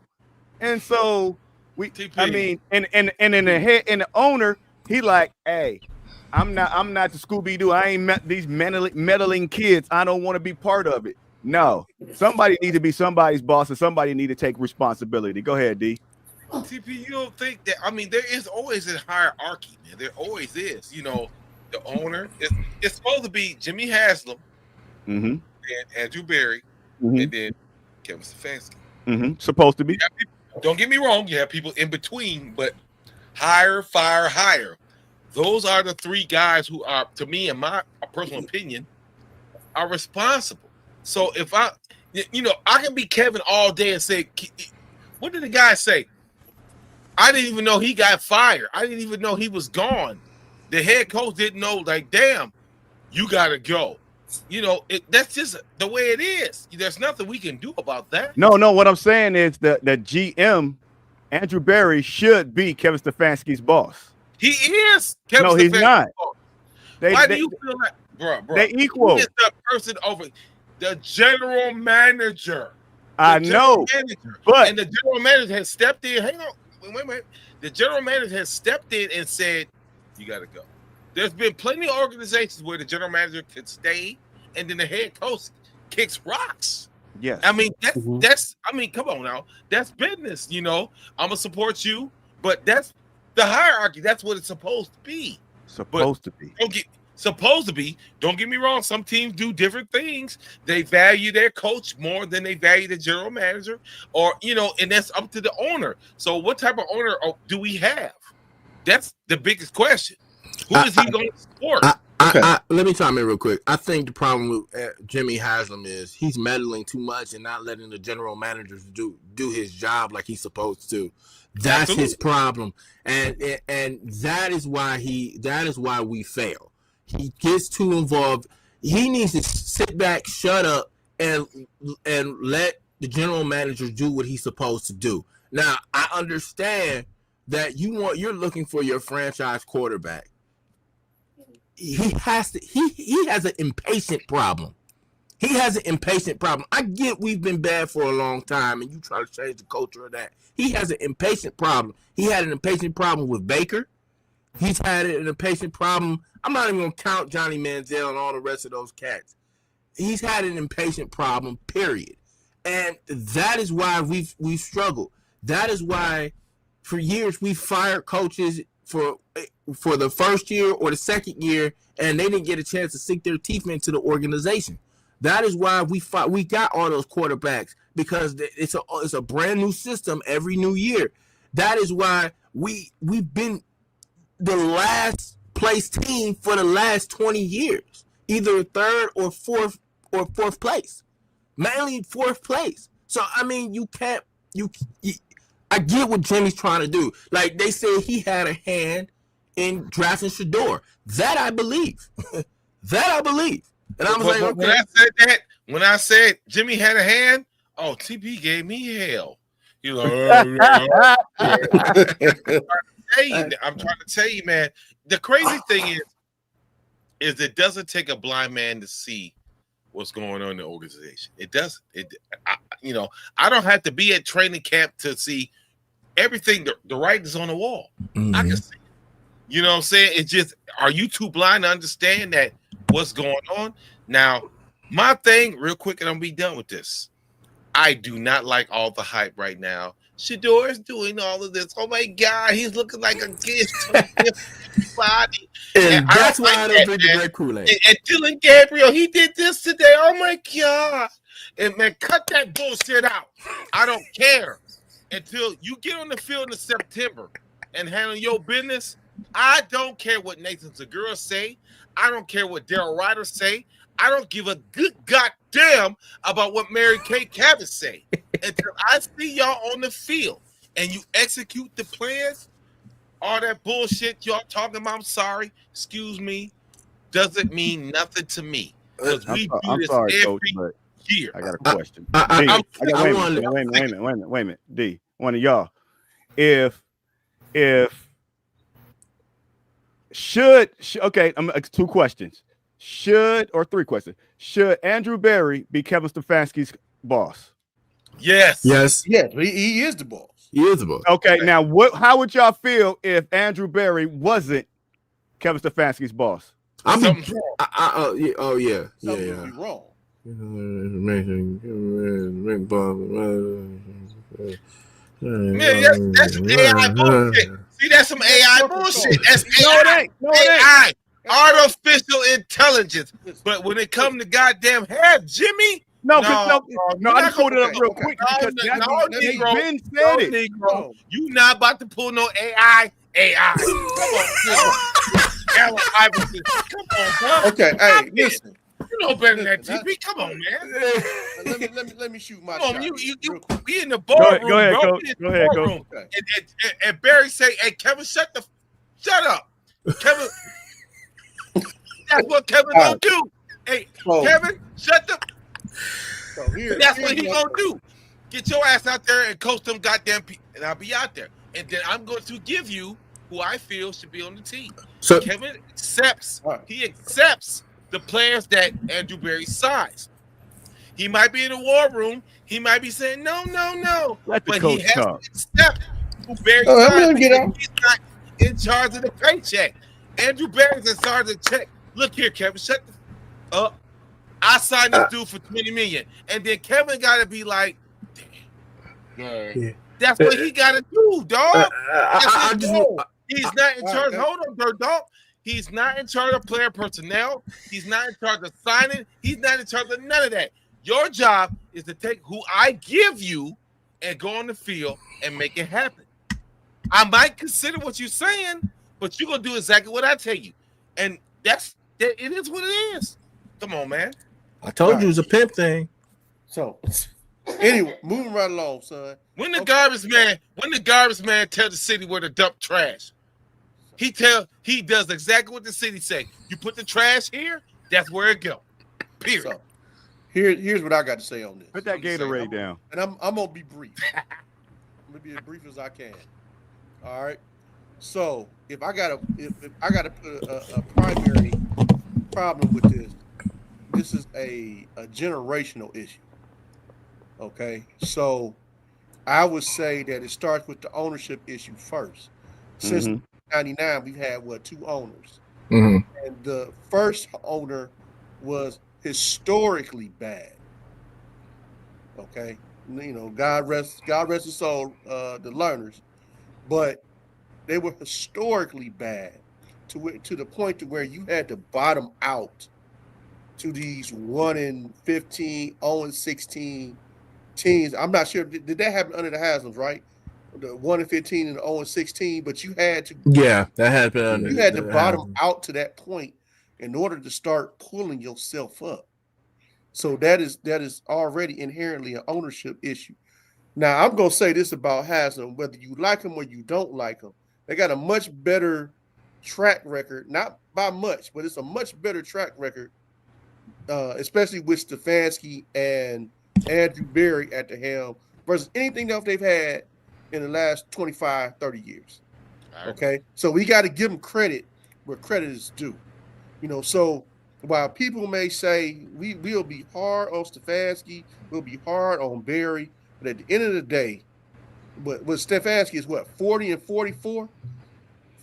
And so in the owner, he like, hey, I'm not the Scooby-Doo. I ain't met these meddling kids. I don't want to be part of it. No, somebody need to be somebody's boss, and somebody need to take responsibility. Go ahead, D. TP, you don't think that? I mean, there is always a hierarchy, man. There always is. You know, the owner it's supposed to be Jimmy Haslam, and Andrew Berry, and then Kevin Stefanski. Supposed to be. Don't get me wrong. You have people in between, but hire, fire, hire. Those are the three guys who are, to me, in my personal opinion, are responsible. So if I can be Kevin all day and say, what did the guy say? I didn't even know he got fired. I didn't even know he was gone. The head coach didn't know, like, damn, you got to go. You know, that's just the way it is. There's nothing we can do about that. No. What I'm saying is that the GM, Andrew Berry, should be Kevin Stefanski's boss. He is. Kevin no, he's not. Why do you feel like, bro? They equal. Who is the person over the general manager? I know, but and the general manager has stepped in. Hang on, wait. The general manager has stepped in and said, "You got to go." There's been plenty of organizations where the general manager could stay, and then the head coach kicks rocks. Yes, I mean that's. I mean, come on now, that's business. You know, I'm gonna support you, but that's the hierarchy. That's what it's supposed to be. Supposed to be. Don't get me wrong. Some teams do different things. They value their coach more than they value the general manager, or and that's up to the owner. So, what type of owner do we have? That's the biggest question. Who is he going to support? Let me chime in real quick. I think the problem with Jimmy Haslam is he's meddling too much and not letting the general managers do his job like he's supposed to. That's Absolutely. His problem, and that is why we fail. He gets too involved. He needs to sit back, shut up, and let the general manager do what he's supposed to do. Now, I understand that you're looking for your franchise quarterback. He has an impatient problem. He has an impatient problem. I get we've been bad for a long time, and you try to change the culture of that. He has an impatient problem. He had an impatient problem with Baker. He's had an impatient problem. I'm not even going to count Johnny Manziel and all the rest of those cats. He's had an impatient problem, period. And that is why we've struggled. That is why for years we fired coaches for the first year or the second year, and they didn't get a chance to sink their teeth into the organization. That is why we got all those quarterbacks, because it's a brand new system every new year. That is why we've been the last place team for the last 20 years, either third or fourth place, mainly fourth place. So I mean, I get what Jimmy's trying to do. Like they say, he had a hand in drafting Shador. That I believe. And I was like, okay. When I said Jimmy had a hand, TP gave me hell. He's like, I'm trying to tell you, man. The crazy thing is it doesn't take a blind man to see what's going on in the organization. It doesn't. I don't have to be at training camp to see everything. The writing is on the wall. Mm-hmm. I can see it. You know what I'm saying? It's just, are you too blind to understand that what's going on? Now, my thing, real quick, and I'm gonna be done with this. I do not like all the hype right now. Shador is doing all of this. Oh my God, he's looking like a gift to everybody. And that's why I don't drink the Red Kool-Aid. And Dylan Gabriel, he did this today. Oh my God. And man, cut that bullshit out. I don't care until you get on the field in September and handle your business. I don't care what Nathan Segura say. I don't care what Darryl Ryder say. I don't give a good goddamn about what Mary Kay Cabot say until I see y'all on the field and you execute the plans. All that bullshit y'all talking about, I'm sorry, excuse me, doesn't mean nothing to me. Because we do this every year. I got a question. Wait a minute. D, one of y'all. If okay, two questions. Three questions. Should Andrew Berry be Kevin Stefanski's boss? Yes. Yeah, he is the boss. He is the boss. Okay, now how would y'all feel if Andrew Berry wasn't Kevin Stefanski's boss? Something would be wrong. Man, that's some AI bullshit. See, that's some AI bullshit. That's AI. AI, artificial intelligence. But when it comes to goddamn hair, Jimmy. No, I just pulled it up real quick because Ben said it. Negro, you not about to pull no AI. Come on, Allen Iverson. Come on, bro. Okay, hey, listen. You know better than that, TP. Come on, man. Let me shoot my Come on, shot. you be in the ballroom, go ahead, bro. Go ahead. Okay. And Barry say, "Hey, Kevin, shut up, Kevin." That's what Kevin gonna do. Hey, Kevin, shut the. So that's what he gonna do. Get your ass out there and coach them goddamn people, and I'll be out there. And then I'm going to give you who I feel should be on the team. So Kevin accepts. He accepts the players that Andrew Berry signs. He might be in the war room. He might be saying no. Let the but coach he has talk. to accept who Berry signs. He's not in charge of the paycheck. Andrew Berry's in charge of the check. Look here, Kevin. Shut the up. I signed this dude for $20 million, and then Kevin got to be like, "Damn, that's what he got to do, dog." He's not in charge. Hold on, dirt dog. He's not in charge of player personnel. He's not in charge of signing. He's not in charge of none of that. Your job is to take who I give you and go on the field and make it happen. I might consider what you're saying, but you're gonna do exactly what I tell you, and it is what it is. Come on, man. I told you it was a pimp thing. So, anyway, moving right along, son. When the garbage man tell the city where to dump trash, he does exactly what the city say. You put the trash here, that's where it go. Period. So, here's what I got to say on this. Put that Gatorade down. And I'm gonna be brief. I'm gonna be as brief as I can. All right. So if I gotta put a primary problem with this is a generational issue. Okay. So I would say that it starts with the ownership issue first. Since 1999, we've had two owners. And the first owner was historically bad. Okay. You know, God rest his soul, the learners. But they were historically bad to the point to where you had to bottom out to these 1-15, 0-16 teams. I'm not sure. Did that happen under the Haslams, right? The 1-15 and the 0-16, but you had to. Yeah, that happened. You had to bottom out to that point in order to start pulling yourself up. So that is already inherently an ownership issue. Now, I'm going to say this about Haslam, whether you like him or you don't like him, they got a much better track record, not by much, but it's a much better track record, especially with Stefanski and Andrew Berry at the helm versus anything else they've had in the last 25, 30 years. Okay? So we got to give them credit where credit is due. You know, so while people may say we'll be hard on Stefanski, we'll be hard on Berry, but at the end of the day, with Stefanski is 40 and 44.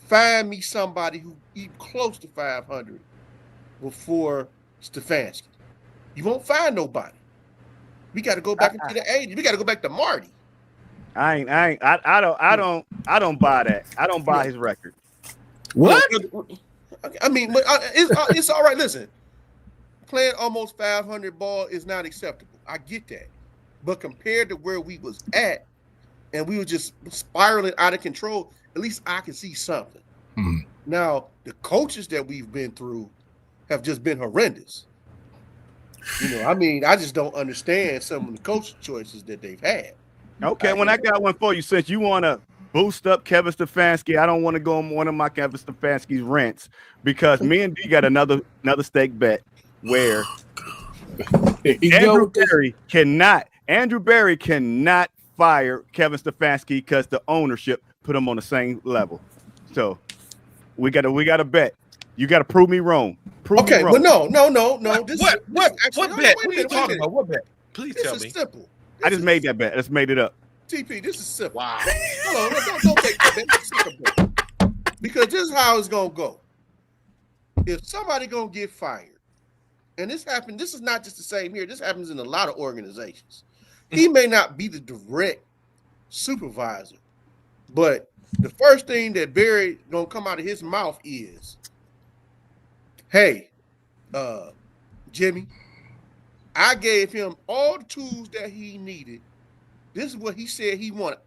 Find me somebody who even close to 500 before Stefanski. You won't find nobody. We got to go back into the 80s. We got to go back to Marty. I don't buy that. I don't buy his record. What? I mean, but it's all right. Listen, playing almost 500 ball is not acceptable. I get that. But compared to where we was at, and we were just spiraling out of control, at least I can see something. Now, the coaches that we've been through have just been horrendous. You know, I mean, I just don't understand some of the coach choices that they've had. Okay, I got one for you. Since you want to boost up Kevin Stefanski, I don't want to go on one of my Kevin Stefanski's rants because me and D got another stake bet where Andrew Berry cannot fire Kevin Stefanski because the ownership put him on the same level. So we got a bet. You got to prove me wrong. Prove me wrong. Well, no. What bet? What are you talking about? What bet? Please tell me. This is simple. I just made that bet. I just made it up. TP, this is simple. Wow. Hold on, don't take that bet. This is simple. Because this is how it's gonna go. If somebody gonna get fired, and this happened. This is not just the same here. This happens in a lot of organizations. He may not be the direct supervisor, but the first thing that Barry gonna come out of his mouth is, "Hey, Jimmy, I gave him all the tools that he needed. This is what he said he wanted.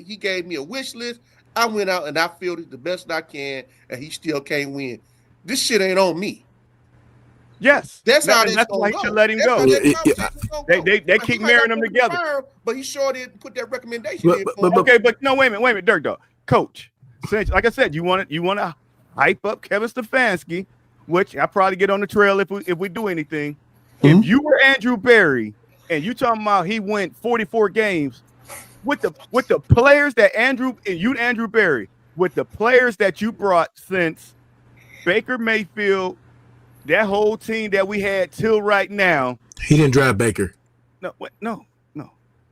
He gave me a wish list. I went out and I filled it the best I can, and he still can't win. This shit ain't on me." Yes, that's why you should let him go. They keep marrying them together. Fired, but he sure did put that recommendation in. But no, wait a minute, Dirk dog, Coach. Since, like I said, you want to hype up Kevin Stefanski, which I probably get on the trail if we do anything. If you were Andrew Berry and you talking about he went 44 games with the players that Andrew Berry, with the players that you brought since Baker Mayfield, that whole team that we had till right now. He didn't draft Baker. No.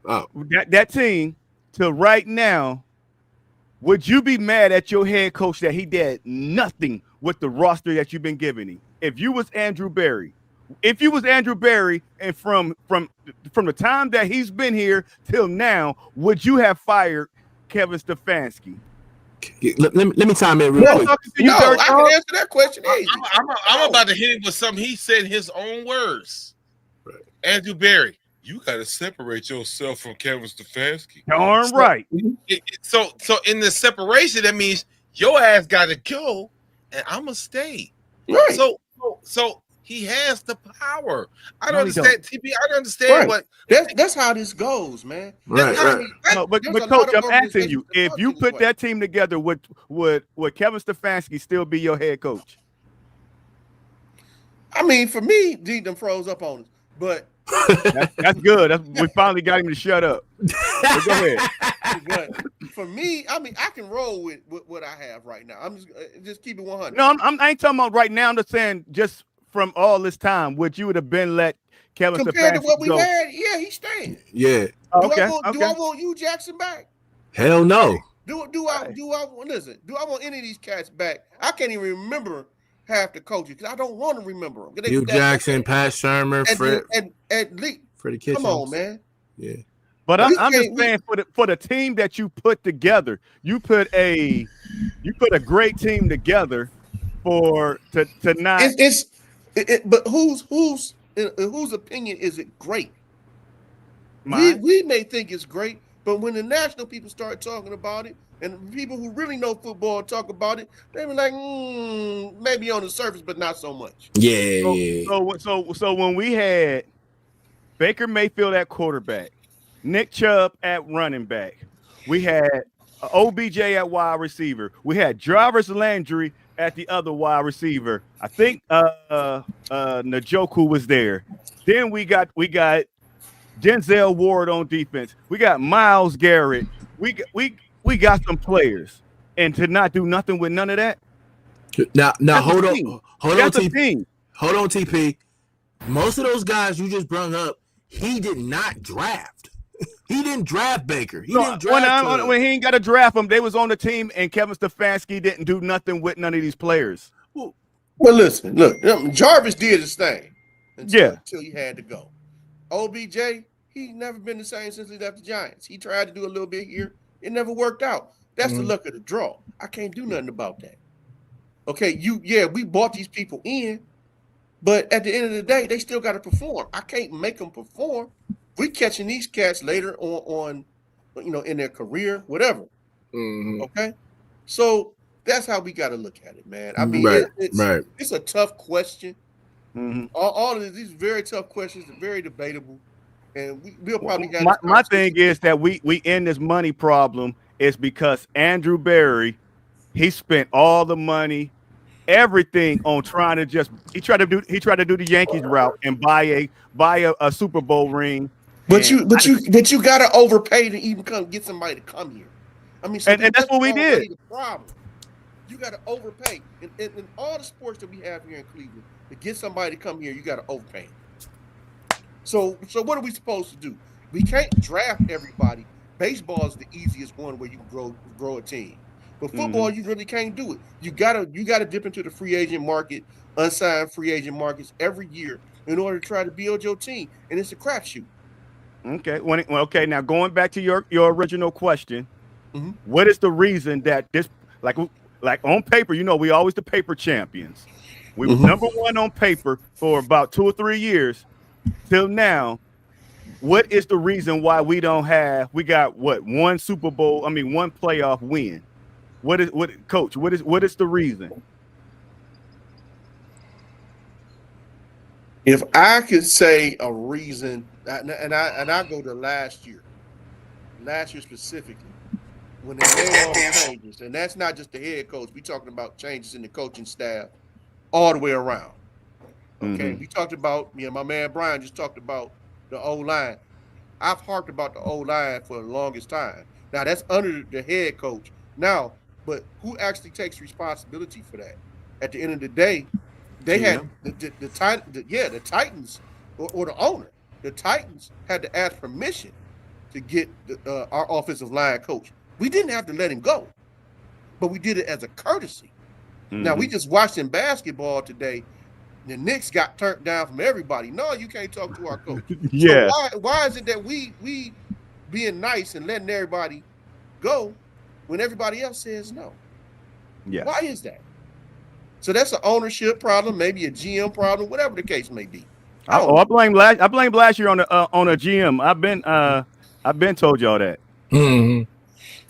Oh, that team till right now. Would you be mad at your head coach that he did nothing with the roster that you've been giving him? If you was Andrew Berry, and from the time that he's been here till now, would you have fired Kevin Stefanski? Let me time in real quick. I can answer that question. I'm about to hit him with something he said in his own words. Right. Andrew Berry, you got to separate yourself from Kevin Stefanski. Darn right. So in the separation, that means your ass got to go, and I'm gonna stay. Right. So he has the power. I don't understand. TP, I don't understand what. That's how this goes, man. Right. But Coach, I'm asking you, if you put that team together, would Kevin Stefanski still be your head coach? I mean, for me, D them froze up on us, but that's good. We finally got him to shut up. So go ahead. But for me, I mean, I can roll with what I have right now. I'm just keep it 100. No, I ain't talking about right now. I'm just saying, just from all this time, would you have been let Kevin compared Stefanski to what we go? had? Yeah, he's staying. Yeah. Do I want Hugh Jackson back? Hell no. Do I want any of these cats back? I can't even remember half the coaches because I don't want to remember them. Hugh Jackson, Pat Shermer, Freddie Kitchens. Come on, man. Yeah. But I'm just saying, for the team that you put together, you put a great team together to not. But whose opinion is it great? We may think it's great, but when the national people start talking about it, and people who really know football talk about it, they be like, maybe on the surface, but not so much. Yeah. So when we had Baker Mayfield at quarterback, Nick Chubb at running back, we had OBJ at wide receiver, we had Jarvis Landry at the other wide receiver. I think Njoku was there. Then we got Denzel Ward on defense. We got Myles Garrett. We got some players, and to not do nothing with none of that. Now hold on, TP. Most of those guys you just brought up, he did not draft. He didn't draft Baker. When he ain't got to draft them, they was on the team, and Kevin Stefanski didn't do nothing with none of these players. Well, listen, look, Jarvis did his thing until he had to go. OBJ, he's never been the same since he left the Giants. He tried to do a little bit here. It never worked out. That's the luck of the draw. I can't do nothing about that. Okay, we bought these people in, but at the end of the day, they still got to perform. I can't make them perform. We catching these cats later on, in their career, whatever. Mm-hmm. Okay, so that's how we got to look at it, man. I mean, it's a tough question. Mm-hmm. All of these very tough questions are very debatable, and we'll probably have. My thing is that we in this money problem is because Andrew Berry, he spent all the money, everything on trying to he tried to do the Yankees route and buy a Super Bowl ring. But you gotta overpay to even get somebody to come here. I mean, and that's what we did. The problem. You gotta overpay. In all the sports that we have here in Cleveland, to get somebody to come here, you gotta overpay. So what are we supposed to do? We can't draft everybody. Baseball is the easiest one where you can grow a team. But football, you really can't do it. You gotta dip into the free agent market, unsigned free agent markets every year in order to try to build your team, and it's a crapshoot. Okay. Okay. Now going back to your original question, what is the reason that this like on paper? We always the paper champions. We were number one on paper for about 2 or 3 years till now. What is the reason why we got one Super Bowl? I mean, one playoff win. Coach? What is the reason? If I could say a reason, and I go to last year specifically, when they made all the changes, and that's not just the head coach. We talking about changes in the coaching staff all the way around. Okay, we talked about, my man Brian just talked about the O-line. I've harped about the O-line for the longest time. Now that's under the head coach. Now, but who actually takes responsibility for that? At the end of the day, they had the Titans or the owner. The Titans had to ask permission to get our offensive line coach. We didn't have to let him go, but we did it as a courtesy. Now we just watched in basketball today. The Knicks got turned down from everybody. No, you can't talk to our coach. Yeah. So why is it that we being nice and letting everybody go when everybody else says no? Yeah. Why is that? So that's an ownership problem, maybe a GM problem, whatever the case may be. I blame last year on a GM. I've been told y'all that.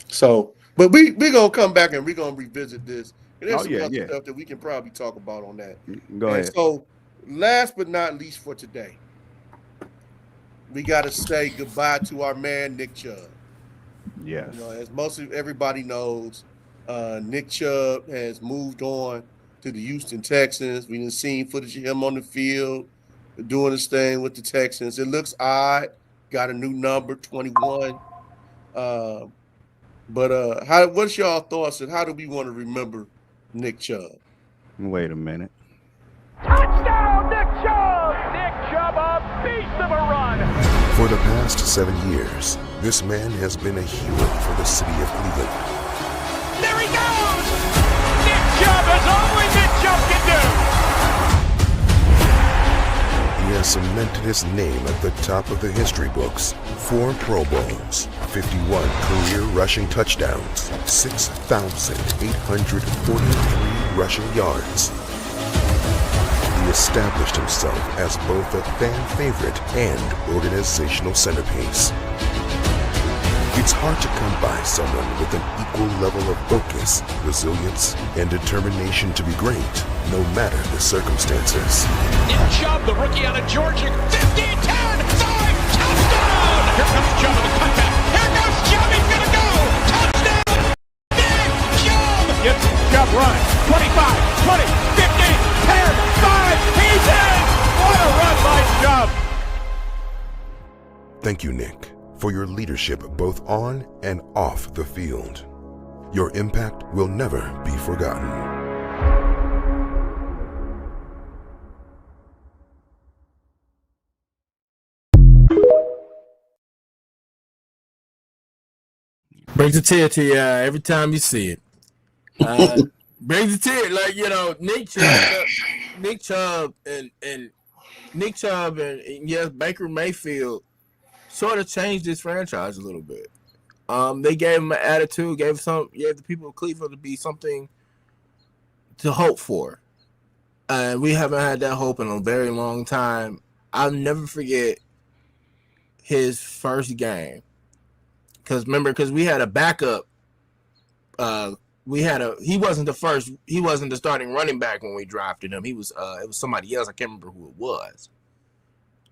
So, but we gonna come back and we're gonna revisit this. And there's some other stuff that we can probably talk about on that. Go ahead. So, last but not least for today, we got to say goodbye to our man Nick Chubb. Yes. As most of everybody knows, Nick Chubb has moved on to the Houston Texans. We done seen footage of him on the field doing his thing with the Texans. It looks odd. Got a new number, 21. But what's y'all thoughts and how do we want to remember Nick Chubb? Wait a minute. Touchdown, Nick Chubb! Nick Chubb, a beast of a run! For the past 7 years, this man has been a hero for the city of Cleveland. There he goes! Nick Chubb is only Nick Chubb can do! He has cemented his name at the top of the history books. 4 Pro Bowls, 51 career rushing touchdowns, 6,843 rushing yards. He established himself as both a fan favorite and organizational centerpiece. It's hard to come by someone with an equal level of focus, resilience, and determination to be great, no matter the circumstances. Nick Chubb, the rookie out of Georgia, 15, 10, 5, touchdown! Here comes Chubb with the cutback. Here goes Chubb, he's gonna go! Touchdown! Nick Chubb! Gets Chubb running. 25, 20, 15, 10, 5, he's in! What a run by Chubb! Thank you, Nick, for your leadership both on and off the field. Your impact will never be forgotten. Brings a tear to your eye every time you see it. Brings a tear, Nick Chubb and yes, Baker Mayfield sort of changed this franchise a little bit. They gave him an attitude, gave the people of Cleveland to be something to hope for. And we haven't had that hope in a very long time. I'll never forget his first game. Because we had a backup. He wasn't the starting running back when we drafted him. It was somebody else. I can't remember who it was.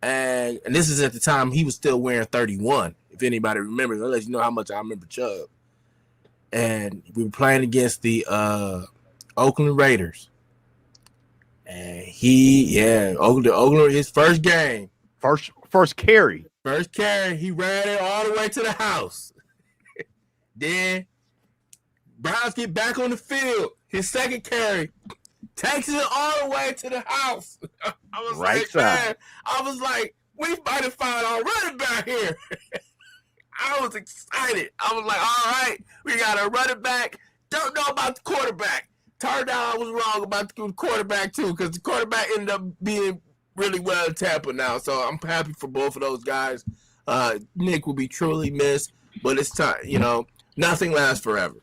And this is at the time he was still wearing 31. If anybody remembers, I'll let you know how much I remember Chubb. And we were playing against the Oakland Raiders. And Oakland, his first game. First carry. First carry, he ran it all the way to the house. Then Browns get back on the field. His second carry takes it all the way to the house. I was like, we might have found our running back here. I was excited. I was like, all right, we got a running back don't know about the quarterback. Turned out I was wrong about the quarterback too, because the quarterback ended up being really well in Tampa now. So I'm happy for both of those guys. Nick will be truly missed, but it's time. Nothing lasts forever.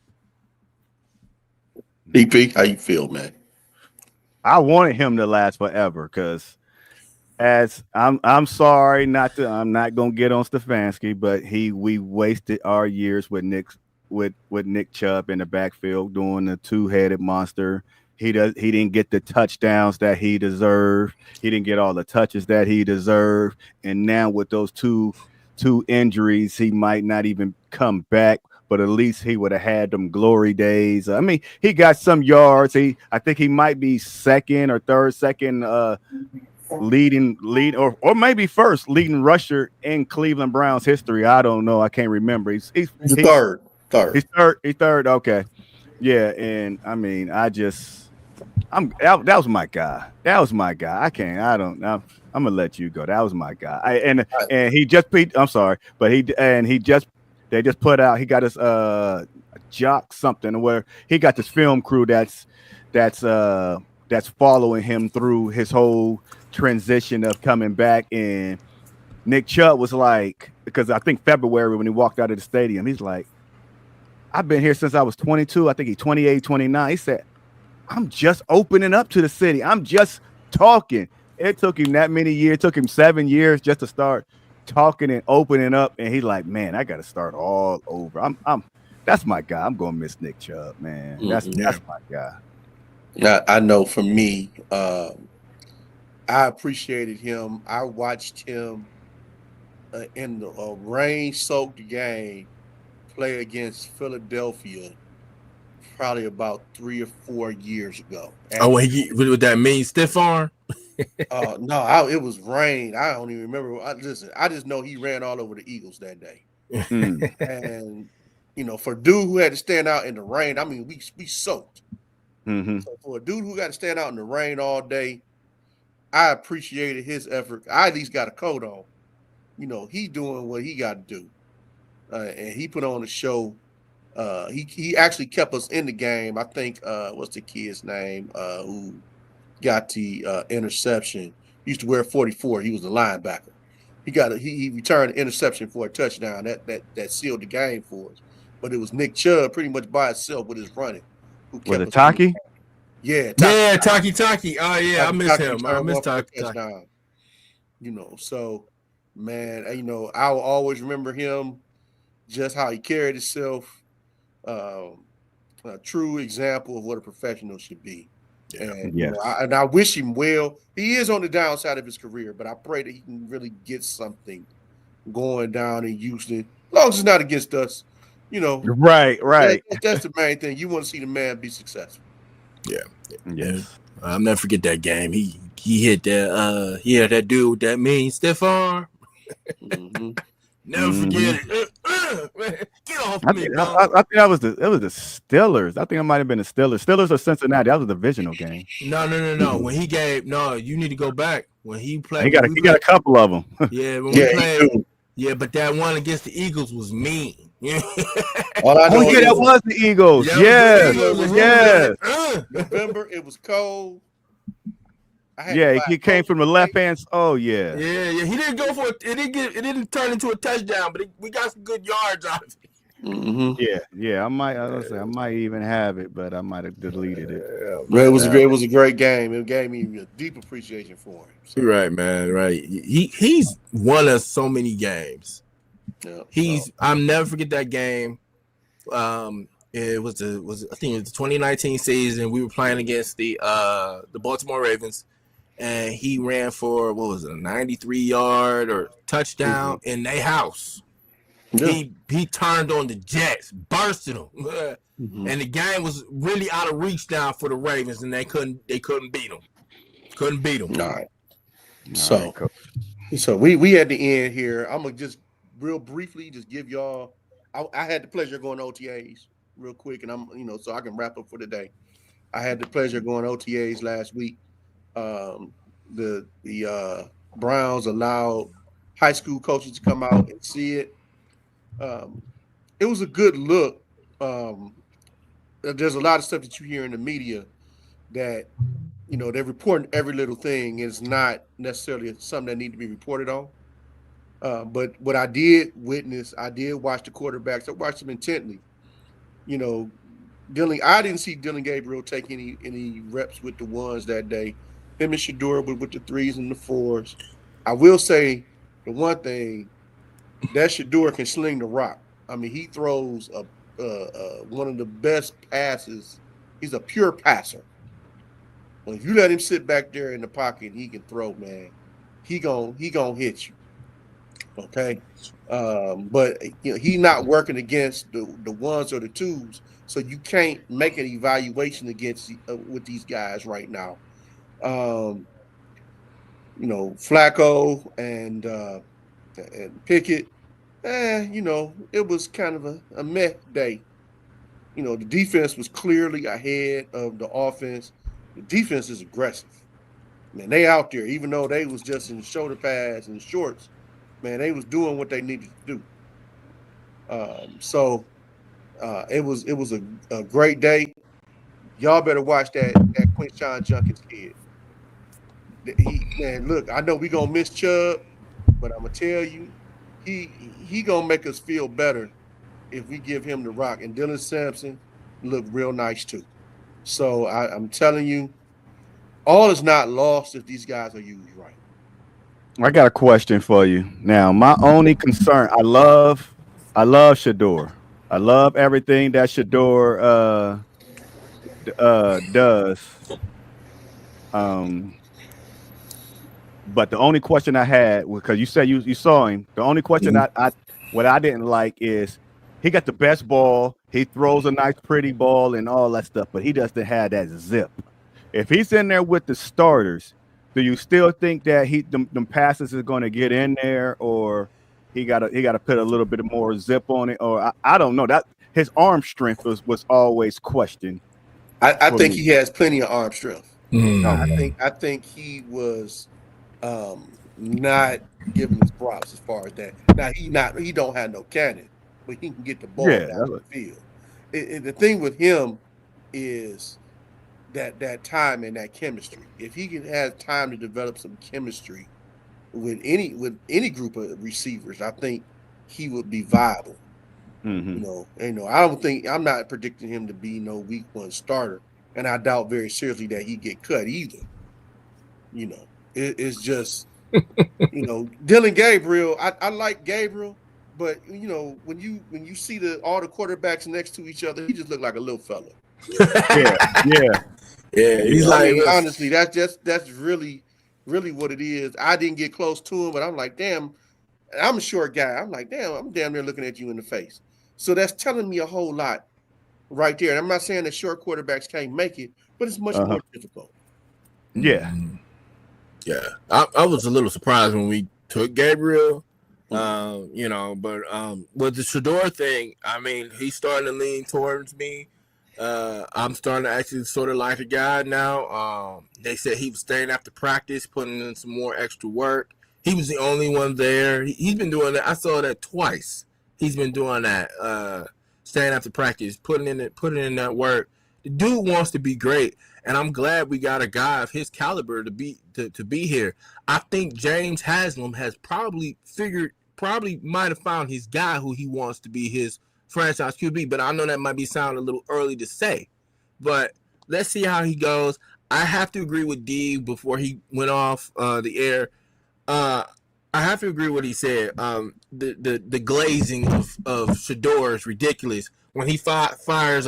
DP, how you feel, man? I wanted him to last forever because as I'm sorry I'm not gonna get on Stefanski, but we wasted our years with Nick Chubb in the backfield doing the two-headed monster. He didn't get the touchdowns that he deserved. He didn't get all the touches that he deserved. And now with those two injuries, he might not even come back. But at least he would have had them glory days. I mean, he got some yards. I think he might be second leading or maybe first leading rusher in Cleveland Browns history. I don't know. I can't remember. He's third. He's third. Okay. Yeah. And I mean, that was my guy. I'm gonna let you go. That was my guy. And he just beat, I'm sorry, but they just put out, he got his jock something where he got this film crew that's following him through his whole transition of coming back. And Nick Chubb was like, because I think February when he walked out of the stadium, he's like, I've been here since I was 22. I think he's 28, 29. He said, I'm just opening up to the city. I'm just talking. It took him that many years. It took him 7 years just to start talking and opening up. And he's like, man, I got to start all over. That's my guy. I'm going to miss Nick Chubb, man. That's my guy. I know for me, I appreciated him. I watched him in the rain-soaked game play against Philadelphia probably about 3 or 4 years ago. When with that mean stiff arm? No, it was rain. I don't even remember. I just know he ran all over the Eagles that day. And, for a dude who had to stand out in the rain, I mean, we soaked. Mm-hmm. So for a dude who got to stand out in the rain all day, I appreciated his effort. I at least got a coat on. He doing what he got to do. And he put on a show. He actually kept us in the game. I think what's the kid's name who got the interception? He used to wear 44. He was the linebacker. He returned an interception for a touchdown that sealed the game for us. But it was Nick Chubb pretty much by itself with his running. Was it Taki? Yeah, Taki. Oh yeah, I miss him. I miss Taki. So man, I'll always remember him, just how he carried himself. A true example of what a professional should be. And, and I wish him well. He is on the downside of his career, but I pray that he can really get something going down in Houston, as long as it's not against us. Right. That's the main thing. You want to see the man be successful. Yeah. I'll never forget that game. He hit that that dude with that mean stiff arm. Never forget it. Man, get off me, dog. I think that was the Steelers. I think it might have been the Steelers. Steelers or Cincinnati. That was a divisional game. No. When he gave you need to go back. When he played, he got a couple of them. Yeah, when we played. Yeah, but that one against the Eagles was mean. That was the Eagles. Yes. November, it was cold. He came from the left hand. Oh yeah. Yeah. He didn't go for it. It didn't turn into a touchdown, but we got some good yards out of it. Mm-hmm. Yeah. I might even have it, but I might have deleted it. It was a great game. It gave me a deep appreciation for him. So. Right, man. Right. He's won us so many games. Yeah. I'll never forget that game. It was I think it was the 2019 season. We were playing against the Baltimore Ravens, and he ran for a 93-yard or touchdown in their house. Yeah. He turned on the Jets, bursted them, and the game was really out of reach now for the Ravens, and they couldn't beat them. All right. So we at the end here. I'm gonna just real briefly just give y'all. I had the pleasure of going to OTAs real quick, and I'm so I can wrap up for the day. I had the pleasure of going to OTAs last week. The Browns allowed high school coaches to come out and see it. It was a good look there's a lot of stuff that you hear in the media that, they're reporting every little thing, and it's not necessarily something that need to be reported on. But what I did witness, I did watch the quarterbacks. I watched them intently. I didn't see Dylan Gabriel take any reps with the ones that day. Him and Shador with the 3s and the 4s. I will say the one thing, that Shador can sling the rock. I mean, he throws one of the best passes. He's a pure passer. Well, if you let him sit back there in the pocket, he can throw, man. He gonna hit you. Okay, but he's not working against the 1s or the 2s, so you can't make an evaluation against with these guys right now. Flacco and Pickett. It was kind of a meh day. The defense was clearly ahead of the offense. The defense is aggressive. Man, they out there, even though they was just in shoulder pads and shorts, man, they was doing what they needed to do. It was a great day. Y'all better watch that Quinshon Junkins kid. Look, I know we gonna miss Chubb, but I'm gonna tell you, he gonna make us feel better if we give him the rock. And Dylan Sampson looked real nice too. So I'm telling you, all is not lost if these guys are used right. I got a question for you. Now, my only concern, I love Shador. I love everything that Shador does. But the only question I had, because you said you saw him, the only question what I didn't like is he got the best ball. He throws a nice, pretty ball and all that stuff, but he doesn't have that zip. If he's in there with the starters, do you still think that them passes is going to get in there, or he got to put a little bit more zip on it, or I don't know. That his arm strength was always questioned. I think he has plenty of arm strength. Mm-hmm. I think he was not giving his props as far as that. Now he don't have no cannon, but he can get the ball down the field. The thing with him is that time and that chemistry. If he can have time to develop some chemistry with any group of receivers, I think he would be viable. Mm-hmm. I'm not predicting him to be no week 1 starter, and I doubt very seriously that he get cut either. It's just Dylan Gabriel. I like Gabriel, but when you see all the quarterbacks next to each other, he just look like a little fella. Yeah, he's honestly, that's really, really what it is. I didn't get close to him, but I'm like, damn, I'm a short guy. I'm like, damn, I'm damn near looking at you in the face. So that's telling me a whole lot right there. And I'm not saying that short quarterbacks can't make it, but it's much more difficult. Yeah. Yeah. I was a little surprised when we took Gabriel, but with the Shador thing, I mean, he's starting to lean towards me. I'm starting to actually sort of like the guy now. They said he was staying after practice, putting in some more extra work. He was the only one there. He's been doing that. I saw that twice. He's been doing that, staying after practice, putting in that work. The dude wants to be great, and I'm glad we got a guy of his caliber to be here. I think James Haslam has probably might have found his guy who he wants to be his franchise QB, but I know that might be sound a little early to say. But let's see how he goes. I have to agree with D before he went off the air. I have to agree with what he said. The glazing of Shador is ridiculous. When he fires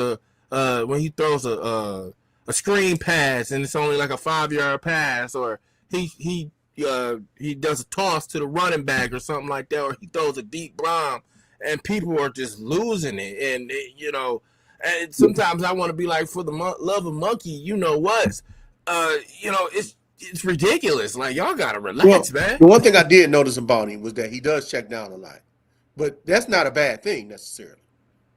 when he throws a screen pass and it's only like a 5-yard pass, or he does a toss to the running back or something like that, or he throws a deep bomb, and people are just losing it. And and sometimes I want to be like, for the love of monkey, it's ridiculous. Like, y'all gotta relax, man. The one thing I did notice about him was that he does check down a lot, but that's not a bad thing necessarily.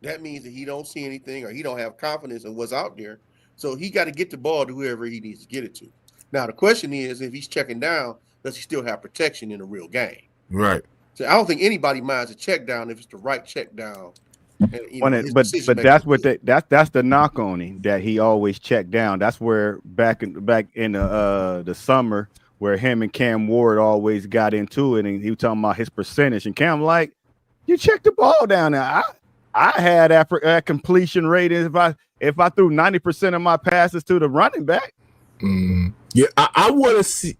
That means that he don't see anything, or he don't have confidence in what's out there. So he got to get the ball to whoever he needs to get it to. Now the question is, if he's checking down, does he still have protection in a real game? Right. So I don't think anybody minds a check down if it's the right check down And, but that's what that's the knock on him, that he always checked down. That's where back in the summer where him and Cam Ward always got into it, and he was talking about his percentage, and Cam like, you check the ball down there. I had that completion rate if I threw 90% of my passes to the running back. Yeah, I want to see.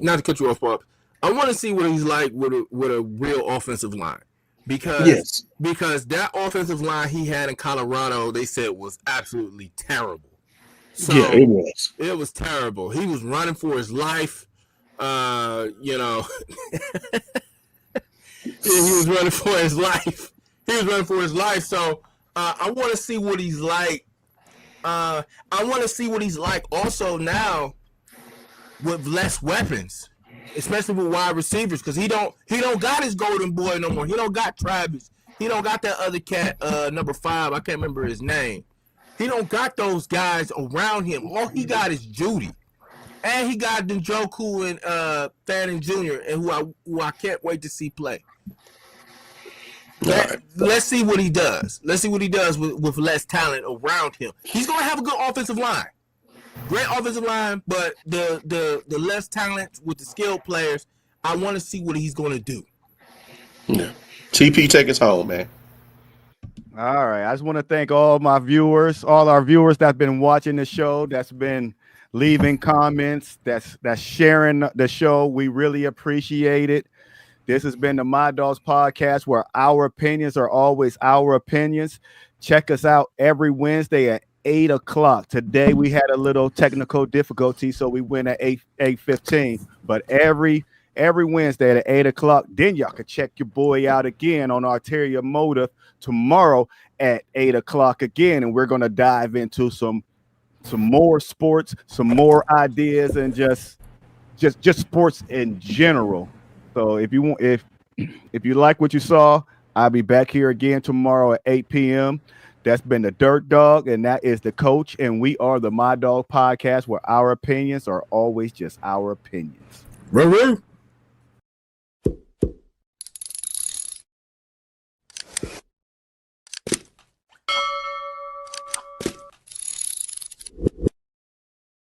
Not to cut you off, Bob. I want to see what he's like with a real offensive line, because that offensive line he had in Colorado, they said was absolutely terrible. So yeah, it was. It was terrible. He was running for his life. He was running for his life. So I want to see what he's like. I want to see what he's like also now with less weapons, especially with wide receivers, because he don't got his golden boy no more. He don't got Travis. He don't got that other cat, number 5. I can't remember his name. He don't got those guys around him. All he got is Judy, and he got Njoku and Fanning Jr. and who I can't wait to see play. Let's see what he does. Let's see what he does with less talent around him. He's gonna have a good offensive line, great offensive line, but the less talent with the skilled players, I want to see what he's gonna do. Yeah. TP, take us home, man. All right. I just want to thank all our viewers that's been watching the show, that's been leaving comments, that's sharing the show. We really appreciate it. This has been the My Dogs podcast, where our opinions are always our opinions. Check us out every Wednesday at 8 o'clock. Today we had a little technical difficulty, so we went at 8:15. But every Wednesday at 8 o'clock, then y'all can check your boy out again on Arteria Motive tomorrow at 8 o'clock again, and we're gonna dive into some more sports, some more ideas, and just sports in general. So if you like what you saw, I'll be back here again tomorrow at 8 p.m. That's been the Dirt Dog, and that is the coach, and we are the My Dog podcast, where our opinions are always just our opinions. Roo-roo.